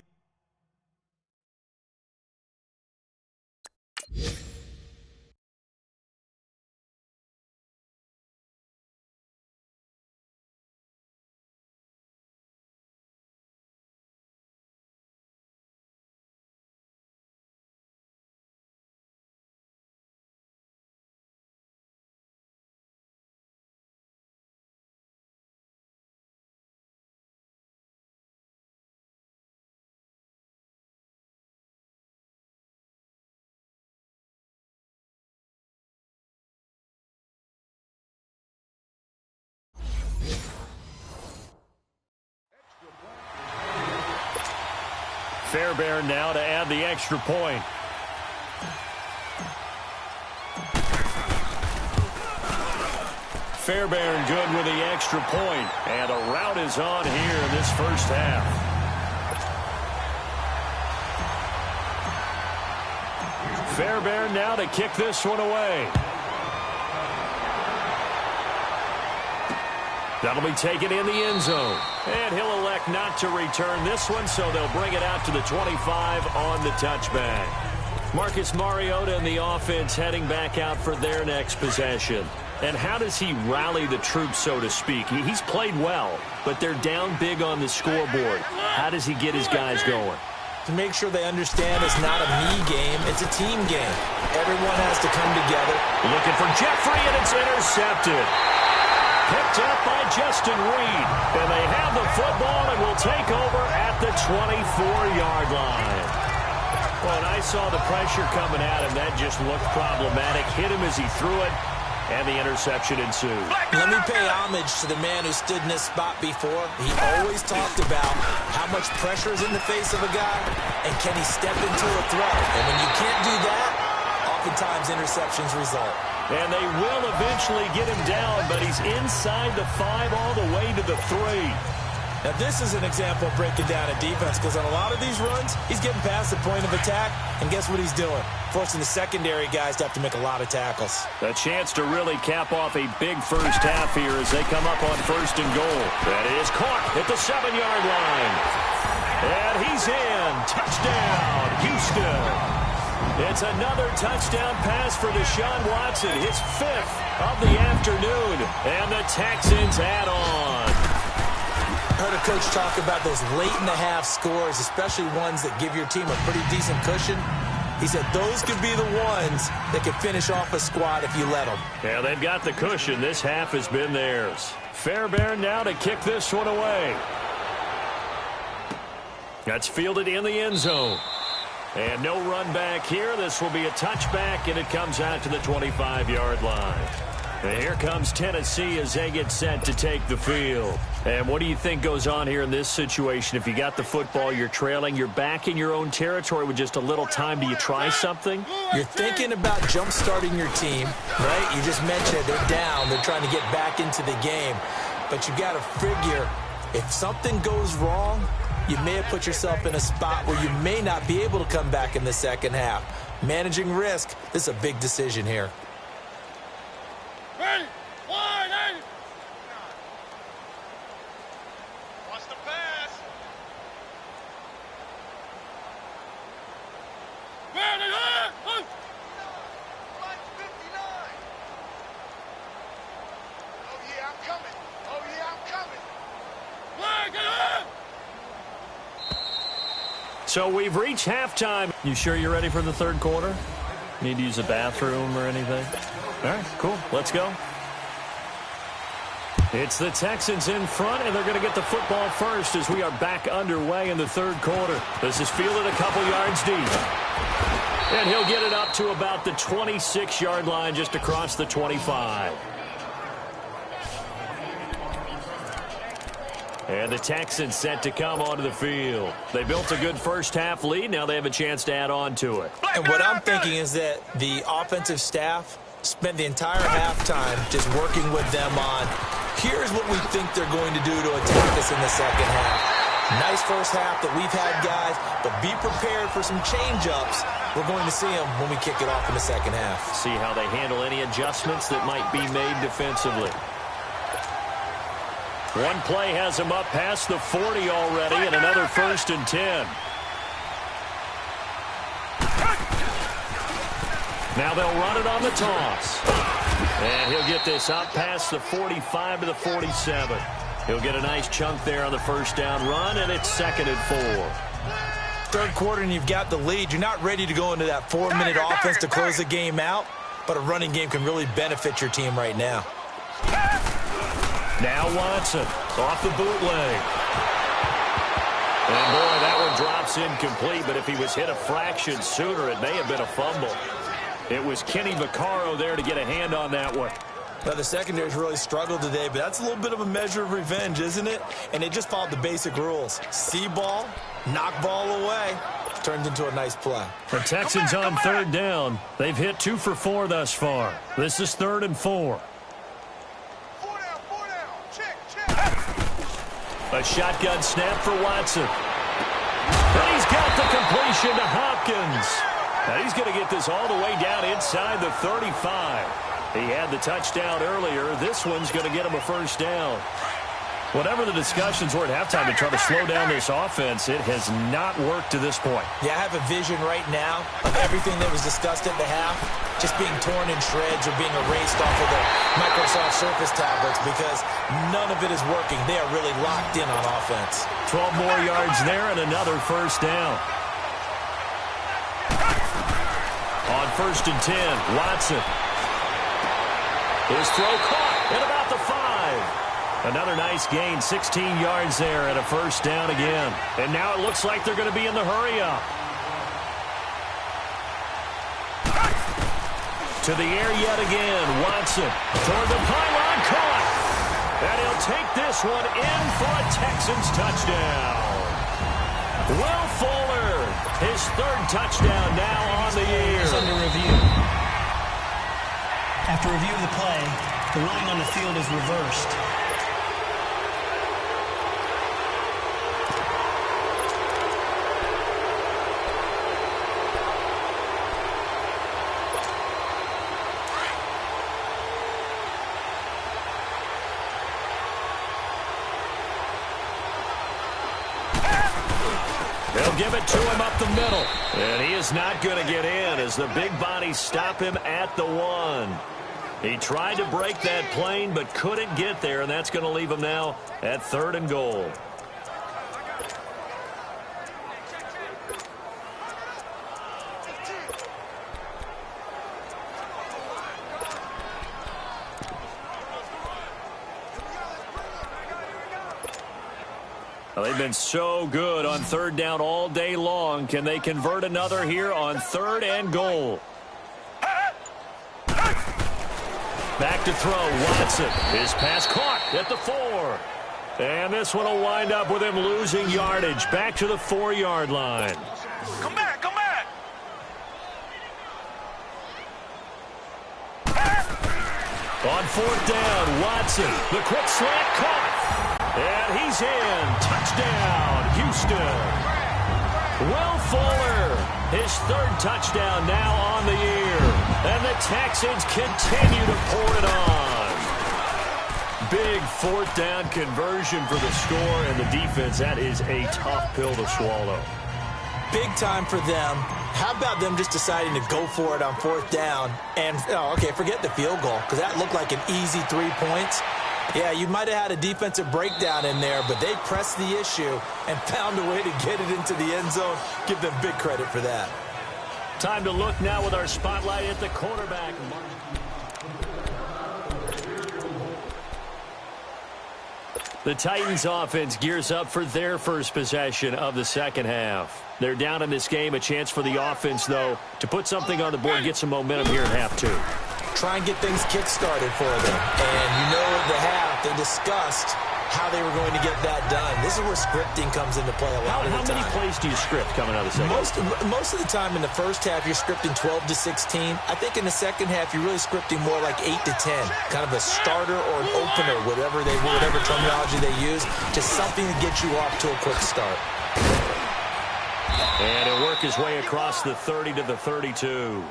Fairbairn now to add the extra point. Fairbairn good with the extra point. And a rout is on here in this first half. Fairbairn now to kick this one away. That'll be taken in the end zone. And he'll elect not to return this one, so they'll bring it out to the 25 on the touchback. Marcus Mariota and the offense heading back out for their next possession. And how does he rally the troops, so to speak? He's played well, but they're down big on the scoreboard. How does he get his guys going? To make sure they understand it's not a me game, it's a team game. Everyone has to come together. Looking for Jeffrey, and it's intercepted. Picked up by Justin Reed. And they have the football and will take over at the 24-yard line. Well, and I saw the pressure coming at him. That just looked problematic. Hit him as he threw it, and the interception ensued. Let me pay homage to the man who stood in this spot before. He always talked about how much pressure is in the face of a guy, and can he step into a throw. And when you can't do that, oftentimes interceptions result. And they will eventually get him down, but he's inside the 5 all the way to the 3. Now, this is an example of breaking down a defense, because on a lot of these runs, he's getting past the point of attack, and guess what he's doing? Forcing the secondary guys to have to make a lot of tackles. A chance to really cap off a big first half here as they come up on 1st and goal. That is caught at the 7-yard line. And he's in. Touchdown, Houston. It's another touchdown pass for Deshaun Watson, his 5th of the afternoon. And the Texans add on. I heard a coach talk about those late-in-the-half scores, especially ones that give your team a pretty decent cushion. He said those could be the ones that could finish off a squad if you let them. Yeah, they've got the cushion. This half has been theirs. Fairbairn now to kick this one away. That's fielded in the end zone. And no run back here. This will be a touchback, and it comes out to the 25-yard line. And here comes Tennessee as they get set to take the field. And what do you think goes on here in this situation? If you got the football, you're trailing, you're back in your own territory with just a little time. Do you try something? You're thinking about jump-starting your team, right? You just mentioned they're down. They're trying to get back into the game. But you got to figure, if something goes wrong, you may have put yourself in a spot where you may not be able to come back in the second half. Managing risk, this is a big decision here. Ready? 1-8. Watch the pass. Ready? Line 59. Oh yeah, I'm coming. Oh yeah, I'm coming. So we've reached halftime. You sure you're ready for the third quarter? Need to use a bathroom or anything? All right, cool. Let's go. It's the Texans in front, and they're going to get the football first as we are back underway in the third quarter. This is fielded a couple yards deep. And he'll get it up to about the 26-yard line, just across the 25. And the Texans set to come onto the field. They built a good first-half lead. Now they have a chance to add on to it. And what I'm thinking is that the offensive staff spent the entire halftime just working with them on, here's what we think they're going to do to attack us in the second half. Nice first half that we've had, guys, but be prepared for some change-ups. We're going to see them when we kick it off in the second half. See how they handle any adjustments that might be made defensively. One play has them up past the 40 already, and another 1st and 10. Now they'll run it on the toss. And he'll get this up past the 45 to the 47. He'll get a nice chunk there on the first down run, and it's 2nd and 4. Third quarter, and you've got the lead. You're not ready to go into that 4-minute offense to close the game out, but a running game can really benefit your team right now. Now Watson off the bootleg. And boy, that one drops incomplete, but if he was hit a fraction sooner, it may have been a fumble. It was Kenny Vaccaro there to get a hand on that one. Now, the secondary's really struggled today, but that's a little bit of a measure of revenge, isn't it? And they just followed the basic rules. See ball, knock ball away. Turned into a nice play. The Texans on 3rd down. They've hit 2 for 4 thus far. This is 3rd and 4. 4 down. Check. A shotgun snap for Watson. And he's got the completion to Hopkins. Now he's going to get this all the way down inside the 35. He had the touchdown earlier. This one's going to get him a first down. Whatever the discussions were at halftime to try to slow down this offense, it has not worked to this point. Yeah, I have a vision right now of everything that was discussed at the half just being torn in shreds or being erased off of the Microsoft Surface tablets because none of it is working. They are really locked in on offense. 12 more yards there and another first down. On 1st and 10, Watson. His throw caught at about the 5. Another nice gain, 16 yards there and a first down again. And now it looks like they're going to be in the hurry up. To the air yet again. Watson toward the pylon, caught. And he'll take this one in for a Texans touchdown. Will Fuller, his third touchdown now on the year. It's under review. After review of the play, the ruling on the field is reversed. They'll give it to him up the middle. And he is not going to get in as the big bodies stop him at the 1. He tried to break that plane but couldn't get there, and that's going to leave him now at 3rd and goal. Well, they've been so good on 3rd down all day long. Can they convert another here on 3rd and goal? Back to throw, Watson. His pass caught at the 4. And this one will wind up with him losing yardage. Back to the 4-yard line. Come back, come back. On 4th down, Watson. The quick slant caught. And he's in. Touchdown, Houston. Will Fuller, his 3rd touchdown now on the year. And the Texans continue to pour it on. Big 4th down conversion for the score, and the defense, that is a tough pill to swallow. Big time for them. How about them just deciding to go for it on 4th down? And, okay, forget the field goal, because that looked like an easy 3 points. Yeah, you might have had a defensive breakdown in there, but they pressed the issue and found a way to get it into the end zone. Give them big credit for that. Time to look now with our spotlight at the quarterback. The Titans offense gears up for their first possession of the second half. They're down in this game. A chance for the offense, though, to put something on the board, get some momentum here in half 2. Try and get things kick-started for them. And you know at the half, they discussed how they were going to get that done. This is where scripting comes into play a lot of the time. How many plays do you script coming out of the second half? Most of the time in the first half, you're scripting 12 to 16. I think in the second half, you're really scripting more like 8 to 10. Kind of a starter or an opener, whatever terminology they use, just something to get you off to a quick start. And he'll work his way across the 30 to the 32.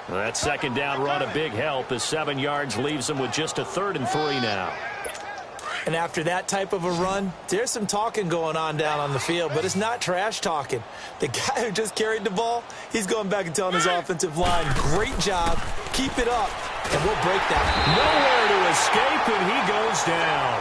Well, that second down run, a big help as 7 yards leaves him with just a 3rd and 3 now. And after that type of a run, there's some talking going on down on the field, but it's not trash talking. The guy who just carried the ball, he's going back and telling his offensive line, great job, keep it up, and we'll break that. Nowhere to escape, and he goes down.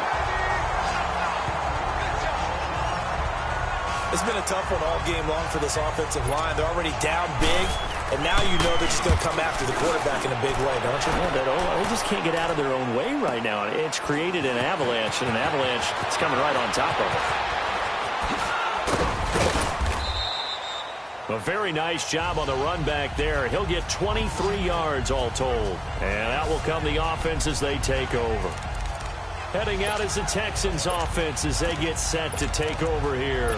It's been a tough one all game long for this offensive line. They're already down big, and now you know they're just going to come after the quarterback in a big way, don't you? Yeah, they just can't get out of their own way right now. It's created an avalanche, and an avalanche is coming right on top of it. A very nice job on the run back there. He'll get 23 yards all told. And out will come the offense as they take over. Heading out is the Texans offense as they get set to take over here.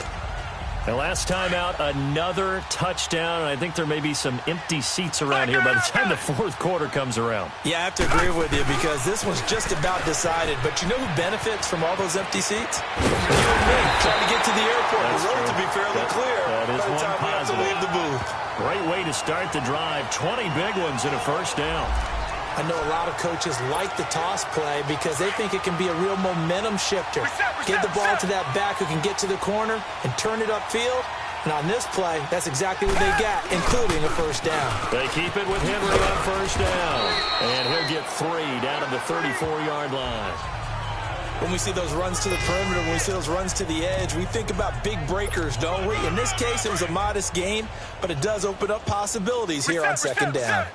And last time out, another touchdown. And I think there may be some empty seats around here by the time the 4th quarter comes around. Yeah, I have to agree with you because this one's just about decided. But you know who benefits from all those empty seats? You and me, trying to get to the airport. The road to be fairly clear that is by the time we have to leave the booth. Great way to start the drive. 20 big ones and a 1st down. I know a lot of coaches like the toss play because they think it can be a real momentum shifter. Give the ball to that back who can get to the corner and turn it upfield. And on this play, that's exactly what they got, including a 1st down. They keep it with Henry on 1st down. And he'll get 3 down to the 34-yard line. When we see those runs to the perimeter, when we see those runs to the edge, we think about big breakers, don't we? In this case, it was a modest gain, but it does open up possibilities here on 2nd down.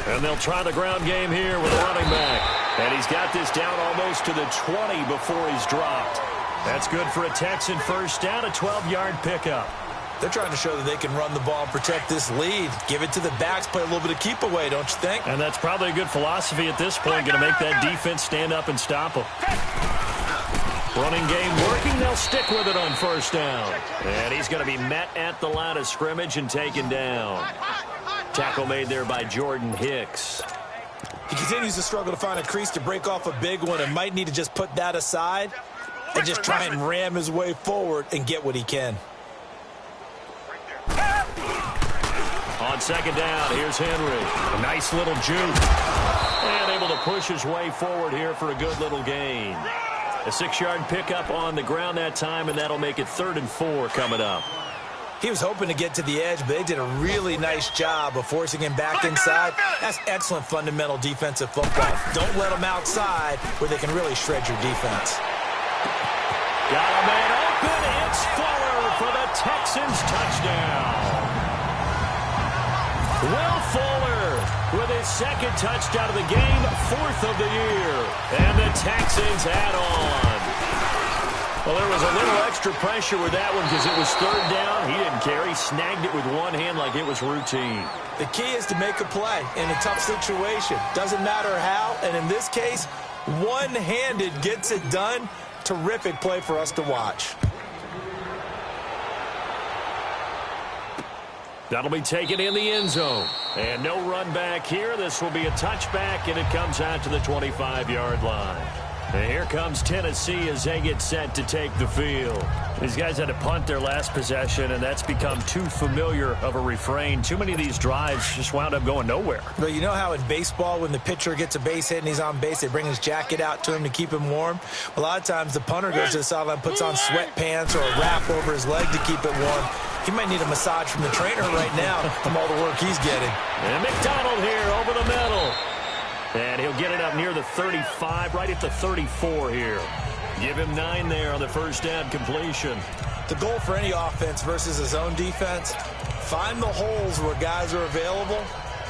And they'll try the ground game here with a running back. And he's got this down almost to the 20 before he's dropped. That's good for a Texan 1st down, a 12-yard pickup. They're trying to show that they can run the ball and protect this lead. Give it to the backs, play a little bit of keep away, don't you think? And that's probably a good philosophy at this point, going to make that defense stand up and stop them. Running game working, they'll stick with it on first down. And he's going to be met at the line of scrimmage and taken down. Tackle made there by Jordan Hicks. He continues to struggle to find a crease to break off a big one and might need to just put that aside and just try and ram his way forward and get what he can. On second down, here's Henry. A nice little juke. And able to push his way forward here for a good little gain. A 6-yard pickup on the ground that time, and that'll make it 3rd and 4 coming up. He was hoping to get to the edge, but they did a really nice job of forcing him back inside. That's excellent fundamental defensive football. Don't let them outside where they can really shred your defense. Got a man open. It's Fuller for the Texans touchdown. Will Fuller with his 2nd touchdown of the game, 4th of the year. And the Texans add on. Well, there was a little extra pressure with that one because it was 3rd down. He didn't care. He snagged it with one hand like it was routine. The key is to make a play in a tough situation. Doesn't matter how, and in this case, one-handed gets it done. Terrific play for us to watch. That'll be taken in the end zone. And no run back here. This will be a touchback, and it comes out to the 25-yard line. And here comes Tennessee as they get set to take the field. These guys had to punt their last possession, and that's become too familiar of a refrain. Too many of these drives just wound up going nowhere. Well, you know how in baseball when the pitcher gets a base hit and he's on base, they bring his jacket out to him to keep him warm? A lot of times the punter goes to the sideline, puts on sweatpants or a wrap over his leg to keep it warm. He might need a massage from the trainer right now from all the work he's getting. And McDonald here over the middle. And he'll get it up near the 35, right at the 34 here. Give him 9 there on the first down completion. The goal for any offense versus his own defense, find the holes where guys are available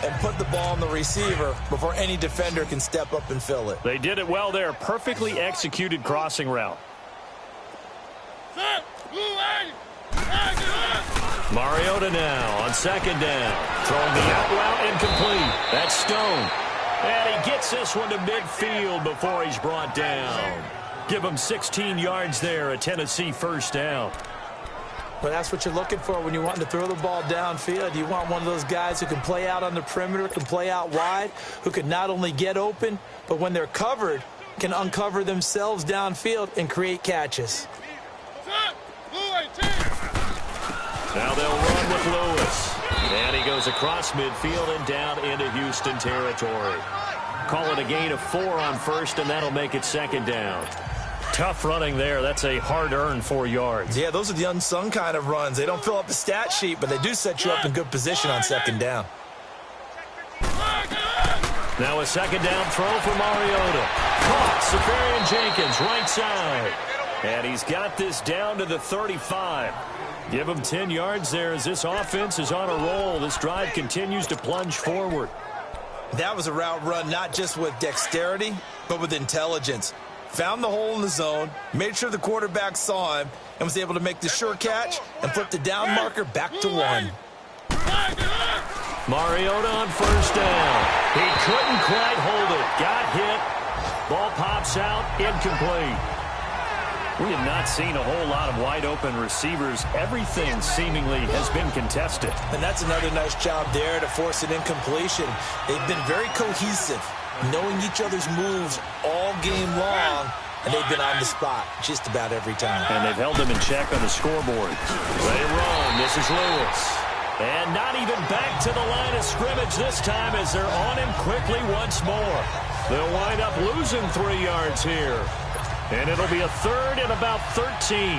and put the ball on the receiver before any defender can step up and fill it. They did it well there. Perfectly executed crossing route. Mariota now on second down. Throwing the out route incomplete. That's Stone. And he gets this one to midfield before he's brought down. Give him 16 yards there, a Tennessee first down. Well, that's what you're looking for when you're wanting to throw the ball downfield. You want one of those guys who can play out on the perimeter, can play out wide, who can not only get open, but when they're covered, can uncover themselves downfield and create catches. Now they'll run with Lewis. And he goes across midfield and down into Houston territory. Call it a gain of 4 on first, and that'll make it second down. Tough running there. That's a hard-earned 4 yards. Yeah, those are the unsung kind of runs. They don't fill up the stat sheet, but they do set you up in good position on second down. Now a second down throw for Mariota. Caught Safarian Jenkins right side. And he's got this down to the 35. Give him 10 yards there as this offense is on a roll. This drive continues to plunge forward. That was a route run not just with dexterity, but with intelligence. Found the hole in the zone, made sure the quarterback saw him, and was able to make the sure catch and flip the down marker back to 1. Mariota on first down. He couldn't quite hold it. Got hit. Ball pops out. Incomplete. We have not seen a whole lot of wide-open receivers. Everything seemingly has been contested. And that's another nice job there to force an incompletion. They've been very cohesive, knowing each other's moves all game long, and they've been on the spot just about every time. And they've held them in check on the scoreboard. They run. This is Lewis. And not even back to the line of scrimmage this time as they're on him quickly once more. They'll wind up losing 3 yards here. And it'll be a third and about 13.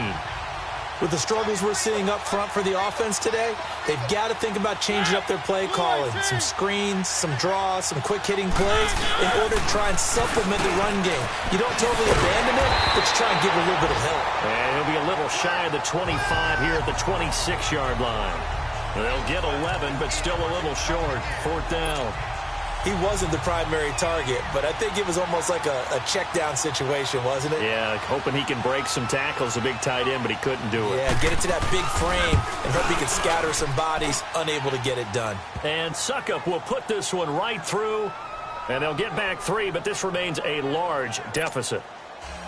With the struggles we're seeing up front for the offense today, they've got to think about changing up their play calling. Some screens, some draws, some quick-hitting plays in order to try and supplement the run game. You don't totally abandon it, but you try and give it a little bit of help. And he'll be a little shy of the 25 here at the 26-yard line. They'll get 11, but still a little short. 4th down. he wasn't the primary target, but I think it was almost like a check down situation, wasn't it? Yeah, hoping he can break some tackles, a big tight end, but he couldn't do it. Yeah, get it to that big frame and hope he can scatter some bodies, unable to get it done. And Suckup will put this one right through, and they'll get back 3, but this remains a large deficit.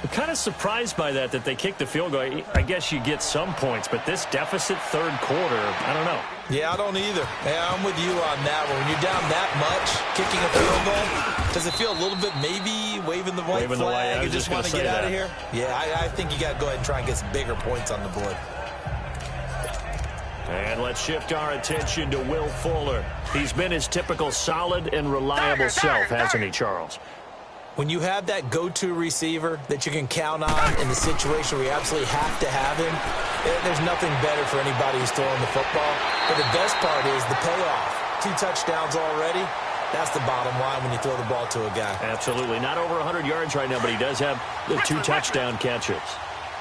I'm kind of surprised by that they kicked the field goal. I guess you get some points, but this deficit third quarter, I don't know. Yeah, I don't either. Yeah, I'm with you on that one. When you're down that much, kicking a field goal, does it feel a little bit maybe waving the white flag and just want to get out of here? Yeah, I think you got to go ahead and try and get some bigger points on the board. And let's shift our attention to Will Fuller. He's been his typical solid and reliable self, hasn't he, Charles? When you have that go-to receiver that you can count on in the situation where you absolutely have to have him, there's nothing better for anybody who's throwing the football. But the best part is the payoff. 2 touchdowns already. That's the bottom line when you throw the ball to a guy. Absolutely. Not over 100 yards right now, but he does have the 2 touchdown catches.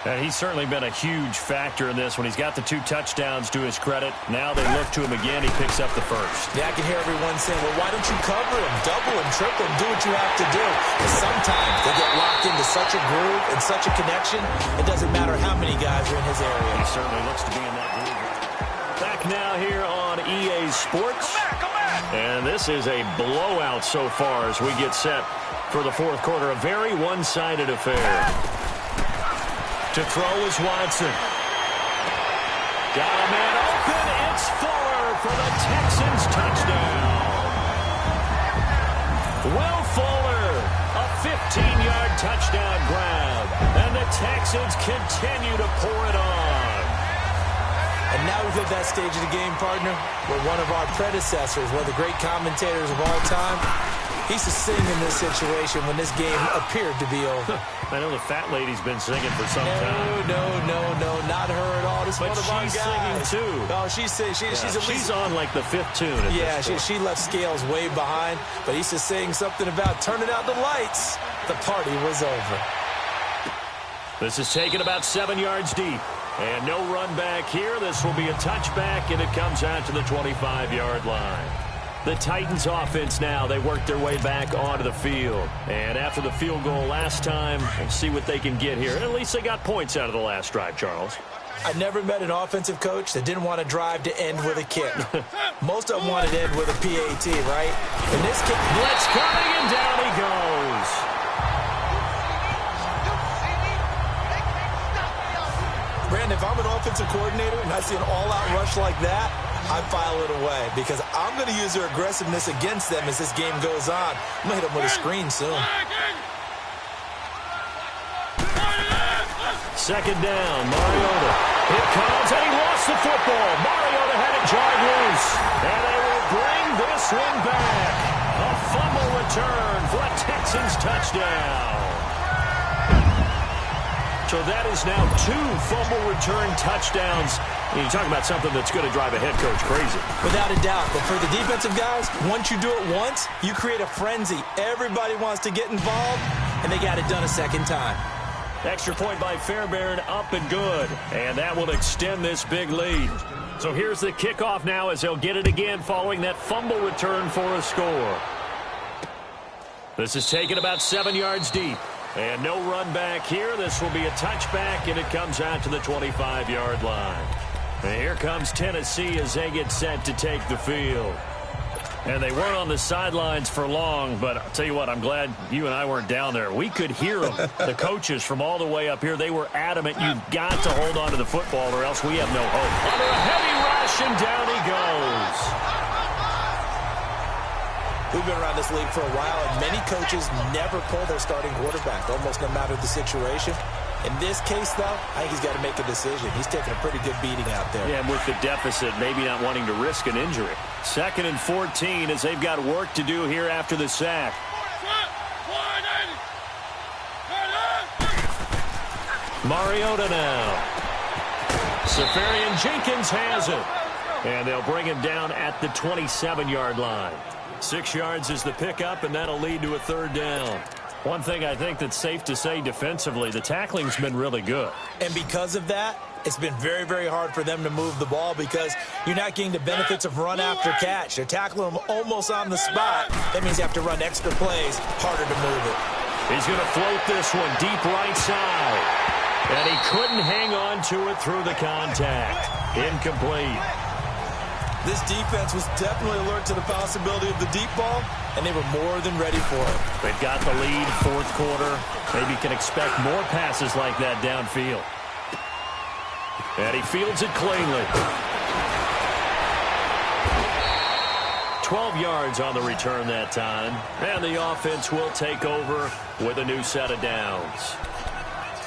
And he's certainly been a huge factor in this when he's got the 2 touchdowns to his credit. Now they look to him again. He picks up the first. Yeah, I can hear everyone saying, well, why don't you cover him, double him, triple him, do what you have to do. But sometimes they get locked into such a groove and such a connection, it doesn't matter how many guys are in his area. He certainly looks to be in that groove. Back now here on EA Sports. Come back. And this is a blowout so far as we get set for the fourth quarter. A very one-sided affair. To throw is Watson. Got a man open. It's Fuller for the Texans touchdown. Will Fuller, a 15-yard touchdown grab. And the Texans continue to pour it on. And now we've hit that stage of the game, partner, where one of our predecessors, one of the great commentators of all time, he used to sing in this situation when this game appeared to be over. I know the fat lady's been singing for some time. No, not her at all. This is but one of our guys. She's singing too. Oh, she's at least... She's on like the 5th tune at this point. She left Scales way behind, but he used to sing something about turning out the lights. The party was over. This is taken about 7 yards deep. And no run back here. This will be a touchback, and it comes out to the 25-yard line. The Titans offense now, they work their way back onto the field. And after the field goal last time, we'll see what they can get here. And at least they got points out of the last drive, Charles. I never met an offensive coach that didn't want to drive to end with a kick. Most of them wanted to end with a PAT, right? In this kick, blitz coming, and down he goes. Brandon, if I'm an offensive coordinator and I see an all-out rush like that, I file it away because I'm going to use their aggressiveness against them as this game goes on. I'm going to hit them with a screen soon. Second down, Mariota. Here comes, and he lost the football. Mariota had it jarred loose, and they will bring this one back. A fumble return for a Texans touchdown. So that is now 2 fumble return touchdowns. You talk about something that's going to drive a head coach crazy. Without a doubt. But for the defensive guys, once you do it once, you create a frenzy. Everybody wants to get involved, and they got it done a second time. Extra point by Fairbairn, up and good. And that will extend this big lead. So here's the kickoff now as they'll get it again following that fumble return for a score. This is taken about 7 yards deep. And no run back here. This will be a touchback, and it comes out to the 25-yard line. And here comes Tennessee as they get set to take the field. And they weren't on the sidelines for long, but I'll tell you what, I'm glad you and I weren't down there. We could hear them, the coaches from all the way up here. They were adamant, you've got to hold on to the football or else we have no hope. Under a heavy rush, and down he goes. We've been around this league for a while, and many coaches never pull their starting quarterback, almost no matter the situation. In this case, though, I think he's got to make a decision. He's taking a pretty good beating out there. Yeah, and with the deficit, maybe not wanting to risk an injury. 2nd and 14 as they've got work to do here after the sack. Mariota now. Safarian Jenkins has it. And they'll bring him down at the 27-yard line. 6 yards is the pickup, and that'll lead to a 3rd down. One thing I think that's safe to say defensively, the tackling's been really good. And because of that, It's been very, very hard for them to move the ball because you're not getting the benefits of run after catch. They're tackling them almost on the spot. That means you have to run extra plays, harder to move it. He's going to float this one deep right side. And he couldn't hang on to it through the contact. Incomplete. This defense was definitely alert to the possibility of the deep ball, and they were more than ready for it. They've got the lead, fourth quarter. Maybe can expect more passes like that downfield. And he fields it cleanly. 12 yards on the return that time. And the offense will take over with a new set of downs.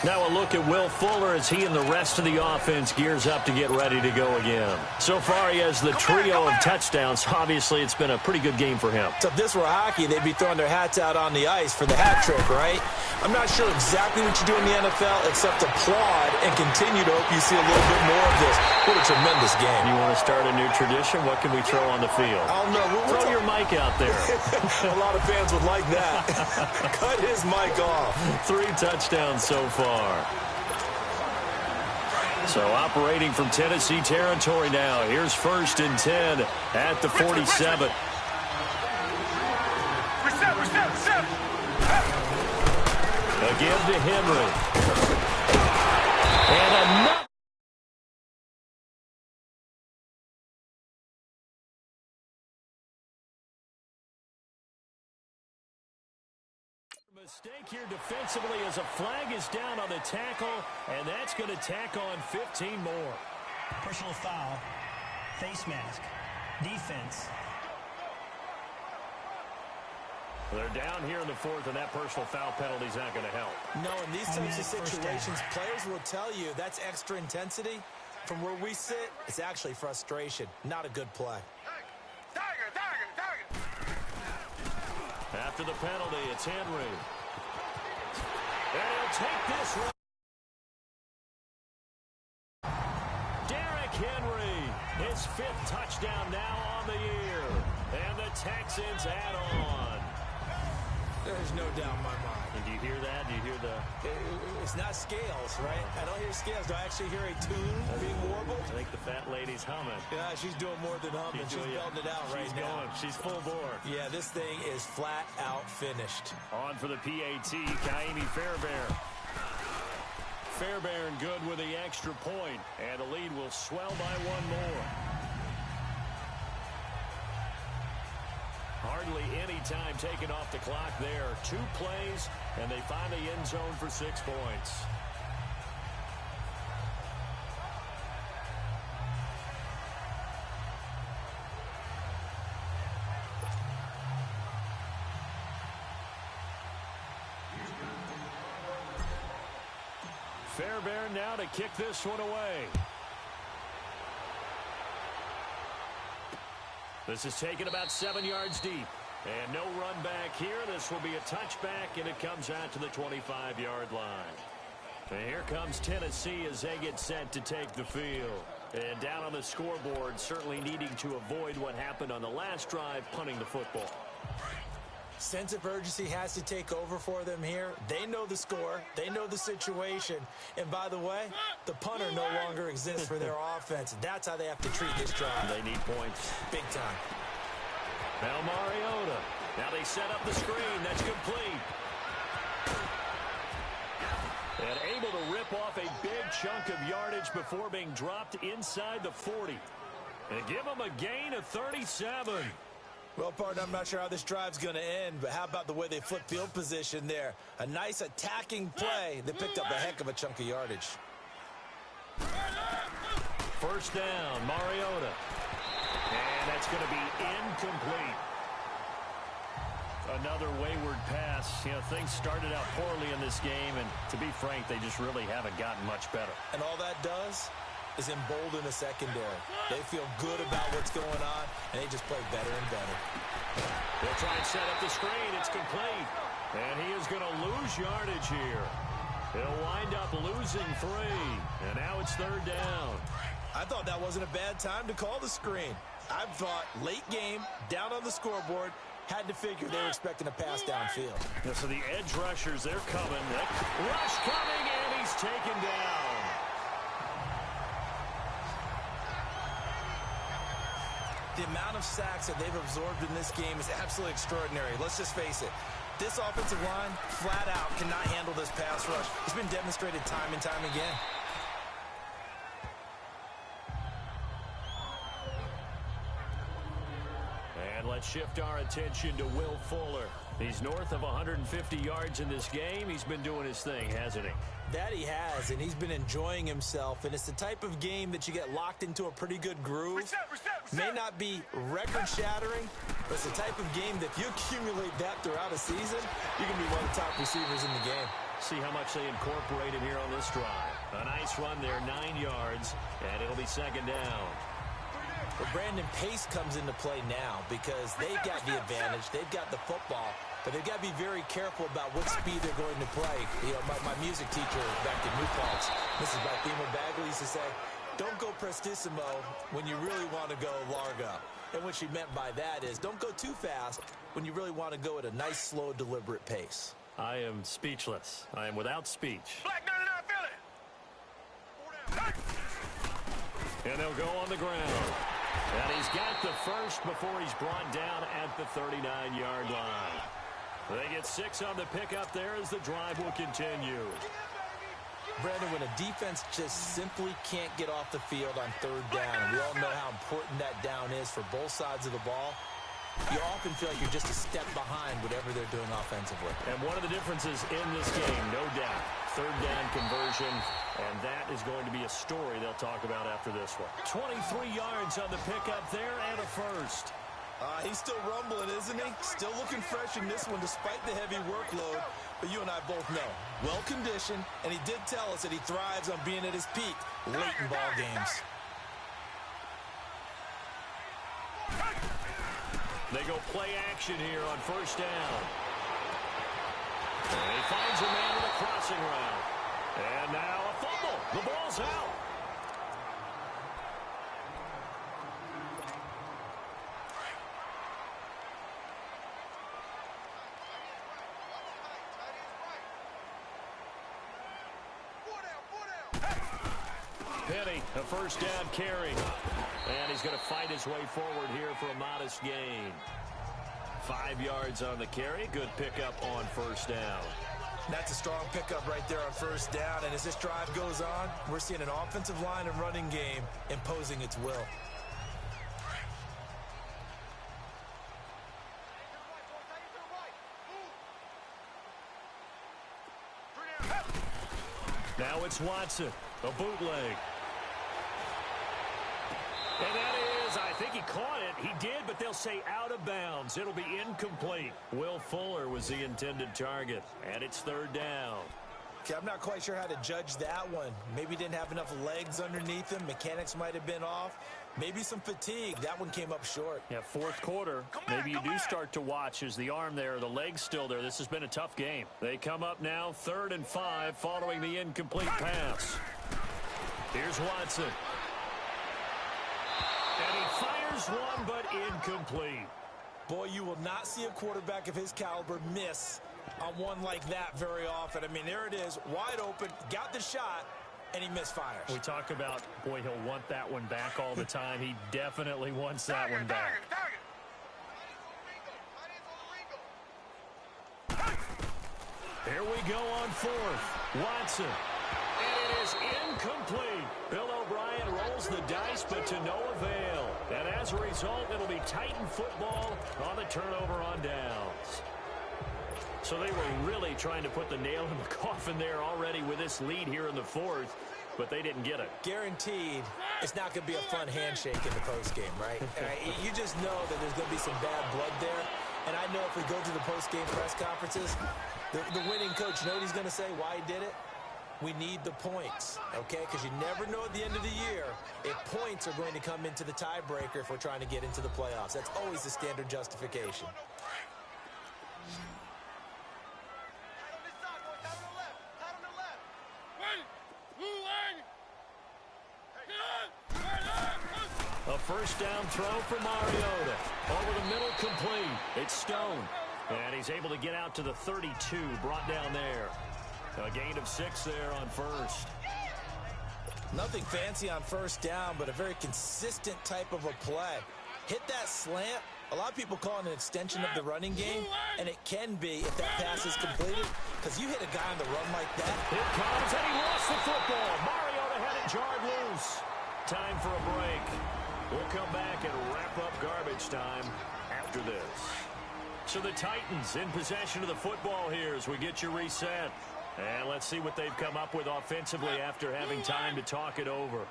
Now a look at Will Fuller as he and the rest of the offense gears up to get ready to go again. So far he has the trio of touchdowns. Obviously it's been a pretty good game for him. So if this were hockey, they'd be throwing their hats out on the ice for the hat trick, right? I'm not sure exactly what you do in the NFL except applaud and continue to hope you see a little bit more of this. What a tremendous game. You want to start a new tradition? What can we throw on the field? I don't know. Throw your mic out there. A lot of fans would like that. Cut his mic off. 3 touchdowns so far. So operating from Tennessee territory now. Here's 1st and 10 at the 47. Again to Henry. And another. Mistake here defensively as a flag is down on the tackle, and that's going to tack on 15 more. Personal foul, face mask, defense. They're down here in the 4th, and that personal foul penalty is not going to help. No, in these types of situations, players will tell you that's extra intensity. From where we sit, it's actually frustration, not a good play. After the penalty, it's Henry. And he'll take this one. Derrick Henry, his 5th touchdown now on the year. And the Texans add on. There's no doubt in my mind. And do you hear that? Do you hear the... It's not scales, right? I don't hear scales. Do I actually hear a tune being warbled? I think the fat lady's humming. Yeah, she's doing more than humming. She's belting it out right now. She's full bore. Yeah, this thing is flat out finished. On for the PAT, Kaimi Fairbairn. Fairbairn good with the extra point, and the lead will swell by 1 more. Hardly any time taken off the clock there. 2 plays, and they find the end zone for 6 points. Fairbairn now to kick this one away. This is taken about 7 yards deep. And no run back here. This will be a touchback, and it comes out to the 25-yard line. And here comes Tennessee as they get set to take the field. And down on the scoreboard, certainly needing to avoid what happened on the last drive, punting the football. Sense of urgency has to take over for them here. They know the score. They know the situation. And by the way, the punter no longer exists for their offense. That's how they have to treat this drive. They need points. Big time. Now Mariota. Now they set up the screen. That's complete. And able to rip off a big chunk of yardage before being dropped inside the 40. And give them a gain of 37. Well, partner, I'm not sure how this drive's going to end, but how about the way they flip field position there? A nice attacking play. They picked up a heck of a chunk of yardage. First down, Mariota. And that's going to be incomplete. Another wayward pass. You know, things started out poorly in this game, and to be frank, they just really haven't gotten much better. And all that does is embolden the secondary. They feel good about what's going on, and they just play better and better. They'll try and set up the screen. It's complete. And he is going to lose yardage here. He'll wind up losing 3. And now it's 3rd down. I thought that wasn't a bad time to call the screen. I thought late game, down on the scoreboard, had to figure they were expecting a pass downfield. Yeah, so the edge rushers, they're coming. Rush coming, and he's taken down. The amount of sacks that they've absorbed in this game is absolutely extraordinary. Let's just face it. This offensive line, flat out, cannot handle this pass rush. It's been demonstrated time and time again. And let's shift our attention to Will Fuller. He's north of 150 yards in this game. He's been doing his thing, hasn't he? That he has, and he's been enjoying himself. And it's the type of game that you get locked into a pretty good groove. Reset. May not be record-shattering, but it's the type of game that if you accumulate that throughout a season, you can be one of the top receivers in the game. See how much they incorporated here on this drive. A nice run there, 9 yards, and it'll be second down. But Brandon, pace comes into play now because they've got the advantage. They've got the football, but they've got to be very careful about what speed they're going to play. You know, my music teacher back in New Paltz, Mrs. Bathema Bagley, used to say, don't go prestissimo when you really want to go largo. And what she meant by that is don't go too fast when you really want to go at a nice, slow, deliberate pace. I am speechless. I am without speech. Black 99 Philly. And they'll go on the ground. And he's got the first before he's brought down at the 39-yard line. They get 6 on the pickup there as the drive will continue. Brandon, when a defense just simply can't get off the field on third down, and we all know how important that down is for both sides of the ball, you often feel like you're just a step behind whatever they're doing offensively. And one of the differences in this game, no doubt, third down conversion, and that is going to be a story they'll talk about after this one. 23 yards on the pickup there and a first. He's still rumbling, isn't he? Still looking fresh in this one despite the heavy workload. But you and I both know, well-conditioned, and he did tell us that he thrives on being at his peak late in ball games. They go play action here on first down. And he finds a man in the crossing route. And now a fumble. The ball's out. Penny, a first down carry. And he's going to fight his way forward here for a modest gain. 5 yards on the carry. Good pickup on first down. That's a strong pickup right there on first down. And as this drive goes on, we're seeing an offensive line and running game imposing its will. Now it's Watson, a bootleg. And that is, I think he caught it. He did, but they'll say out of bounds. It'll be incomplete. Will Fuller was the intended target, and it's third down. Okay, I'm not quite sure how to judge that one. Maybe didn't have enough legs underneath him. Mechanics might have been off. Maybe some fatigue. That one came up short. Yeah, fourth quarter. Maybe you do start to watch as the arm there, the leg's still there. This has been a tough game. They come up now 3rd and 5 following the incomplete pass. Here's Watson. And he fires one, but incomplete. Boy, you will not see a quarterback of his caliber miss on one like that very often. I mean, there it is, wide open, got the shot, and he misfires. We talk about, boy, he'll want that one back all the time. He definitely wants that one back. Here we go on 4th. Watson. And it is incomplete. Bill O'Brien rolls the dice, but to no avail. And as a result, it'll be Titan football on the turnover on downs. So they were really trying to put the nail in the coffin there already with this lead here in the 4th, but they didn't get it. Guaranteed it's not going to be a fun handshake in the postgame, right? You just know that there's going to be some bad blood there. And I know if we go to the postgame press conferences, the winning coach, you know what he's going to say, why he did it? We need the points, okay? Because you never know at the end of the year if points are going to come into the tiebreaker if we're trying to get into the playoffs. That's always the standard justification. A first down throw for Mariota. Over the middle, complete. It's Stone. And he's able to get out to the 32, brought down there. A gain of 6 there on first. Nothing fancy on first down, but a very consistent type of a play. hit that slant. A lot of people call it an extension of the running game, and it can be if that pass is completed, because you hit a guy on the run like that. Here comes, and he lost the football. Mariota had it jarred loose. Time for a break. We'll come back and wrap up garbage time after this. So the Titans in possession of the football here as we get you reset. And let's see what they've come up with offensively after having time to talk it over.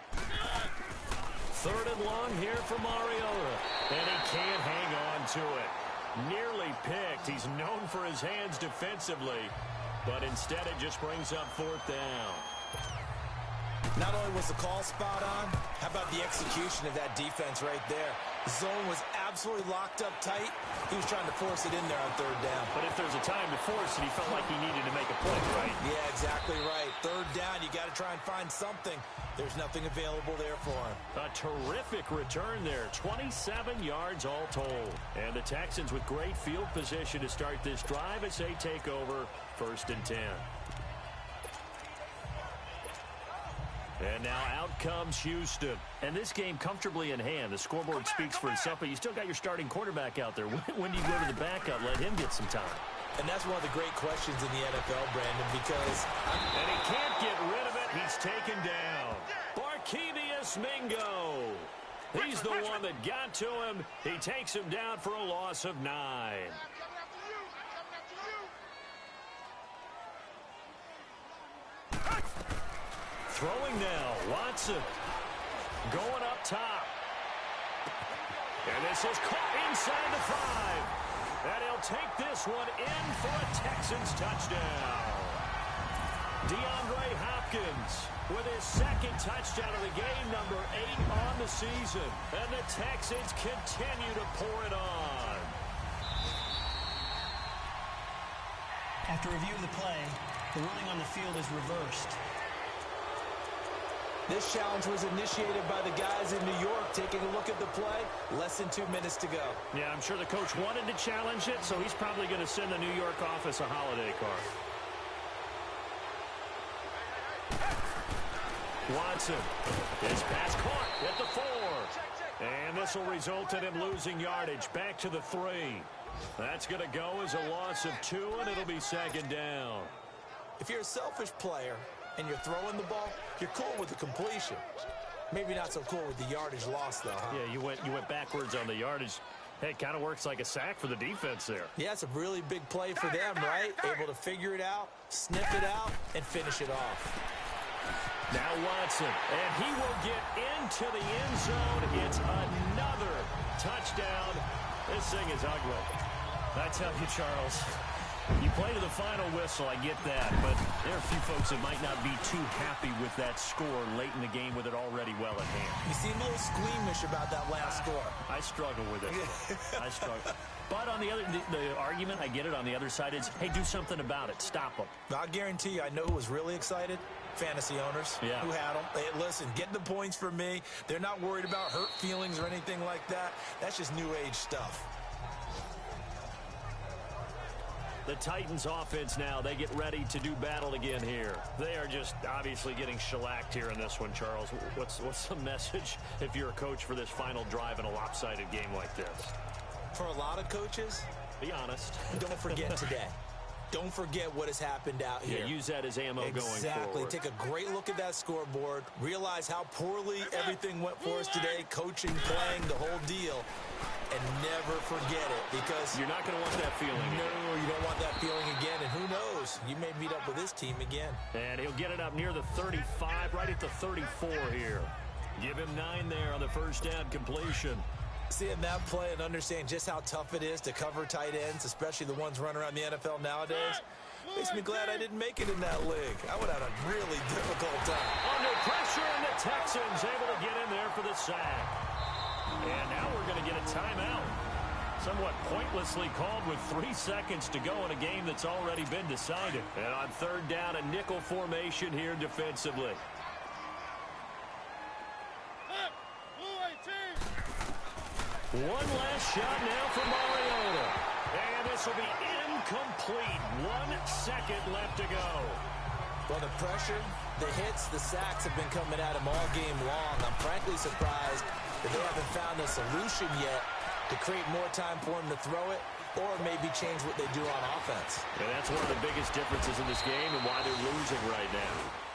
3rd and long here for Mariota. And he can't hang on to it. Nearly picked. He's known for his hands defensively. But instead it just brings up 4th down. Not only was the call spot on, how about the execution of that defense right there? The zone was absolutely locked up tight. He was trying to force it in there on 3rd down. But if there's a time to force it, he felt like he needed to make a play, right? Yeah, exactly right. 3rd down, you got to try and find something. There's nothing available there for him. A terrific return there. 27 yards all told. And the Texans with great field position to start this drive as they take over 1st and 10. And now out comes Houston. And this game comfortably in hand. The scoreboard speaks for itself, but you still got your starting quarterback out there. When do you go to the backup? Let him get some time. And that's one of the great questions in the NFL, Brandon, because... And he can't get rid of it. He's taken down. Barkevious Mingo. He's the one that got to him. He takes him down for a loss of 9. Throwing now, Watson. Going up top. And this is caught inside the 5. And he'll take this one in for a Texans touchdown. DeAndre Hopkins with his 2nd touchdown of the game, number 8 on the season. And the Texans continue to pour it on. After review of the play, the ruling on the field is reversed. This challenge was initiated by the guys in New York. Taking a look at the play, less than 2 minutes to go. Yeah, I'm sure the coach wanted to challenge it, so he's probably going to send the New York office a holiday card. Watson. His pass caught at the 4. And this will result in him losing yardage. Back to the 3. That's going to go as a loss of 2, and it'll be 2nd down. If you're a selfish player and you're throwing the ball, you're cool with the completion. Maybe not so cool with the yardage loss, though, huh? Yeah, you went backwards on the yardage. Hey, it kind of works like a sack for the defense there. Yeah, it's a really big play for them, right? Able to figure it out, sniff it out, and finish it off. Now Watson, and he will get into the end zone. It's another touchdown. This thing is ugly. I tell you, Charles, you play to the final whistle, I get that, but there are a few folks that might not be too happy with that score late in the game with it already well at hand. You seem a little squeamish about that last score. I struggle with it. I struggle. But on the argument, I get it, on the other side, it's, hey, do something about it. Stop them. I guarantee you, I know who was really excited. Fantasy owners who had them. Hey, listen, get the points for me. They're not worried about hurt feelings or anything like that. That's just new age stuff. The Titans offense now, they get ready to do battle again here. They are just obviously getting shellacked here in this one, Charles. What's the message if you're a coach for this final drive in a lopsided game like this? For a lot of coaches, be honest. Don't forget today. Don't forget what has happened out here. Yeah, use that as ammo going forward. Exactly. Take a great look at that scoreboard. Realize how poorly everything went for us today. Coaching, playing, the whole deal. And never forget it, because you're not going to want that feeling again. No, you don't want that feeling again. And who knows? You may meet up with this team again. And he'll get it up near the 35, right at the 34 here. Give him 9 there on the first down completion. Seeing that play and understand just how tough it is to cover tight ends, especially the ones running around the NFL nowadays, makes me glad I didn't make it in that league. I would have had a really difficult time. Under pressure, and the Texans able to get in there for the sack. And now we're going to get a timeout. Somewhat pointlessly called with 3 seconds to go in a game that's already been decided. And on third down, a nickel formation here defensively. One last shot now for Mariota. And this will be incomplete. 1 second left to go. Well, the pressure, the hits, the sacks have been coming at him all game long. I'm frankly surprised that they haven't found a solution yet to create more time for him to throw it or maybe change what they do on offense. And that's one of the biggest differences in this game and why they're losing right now.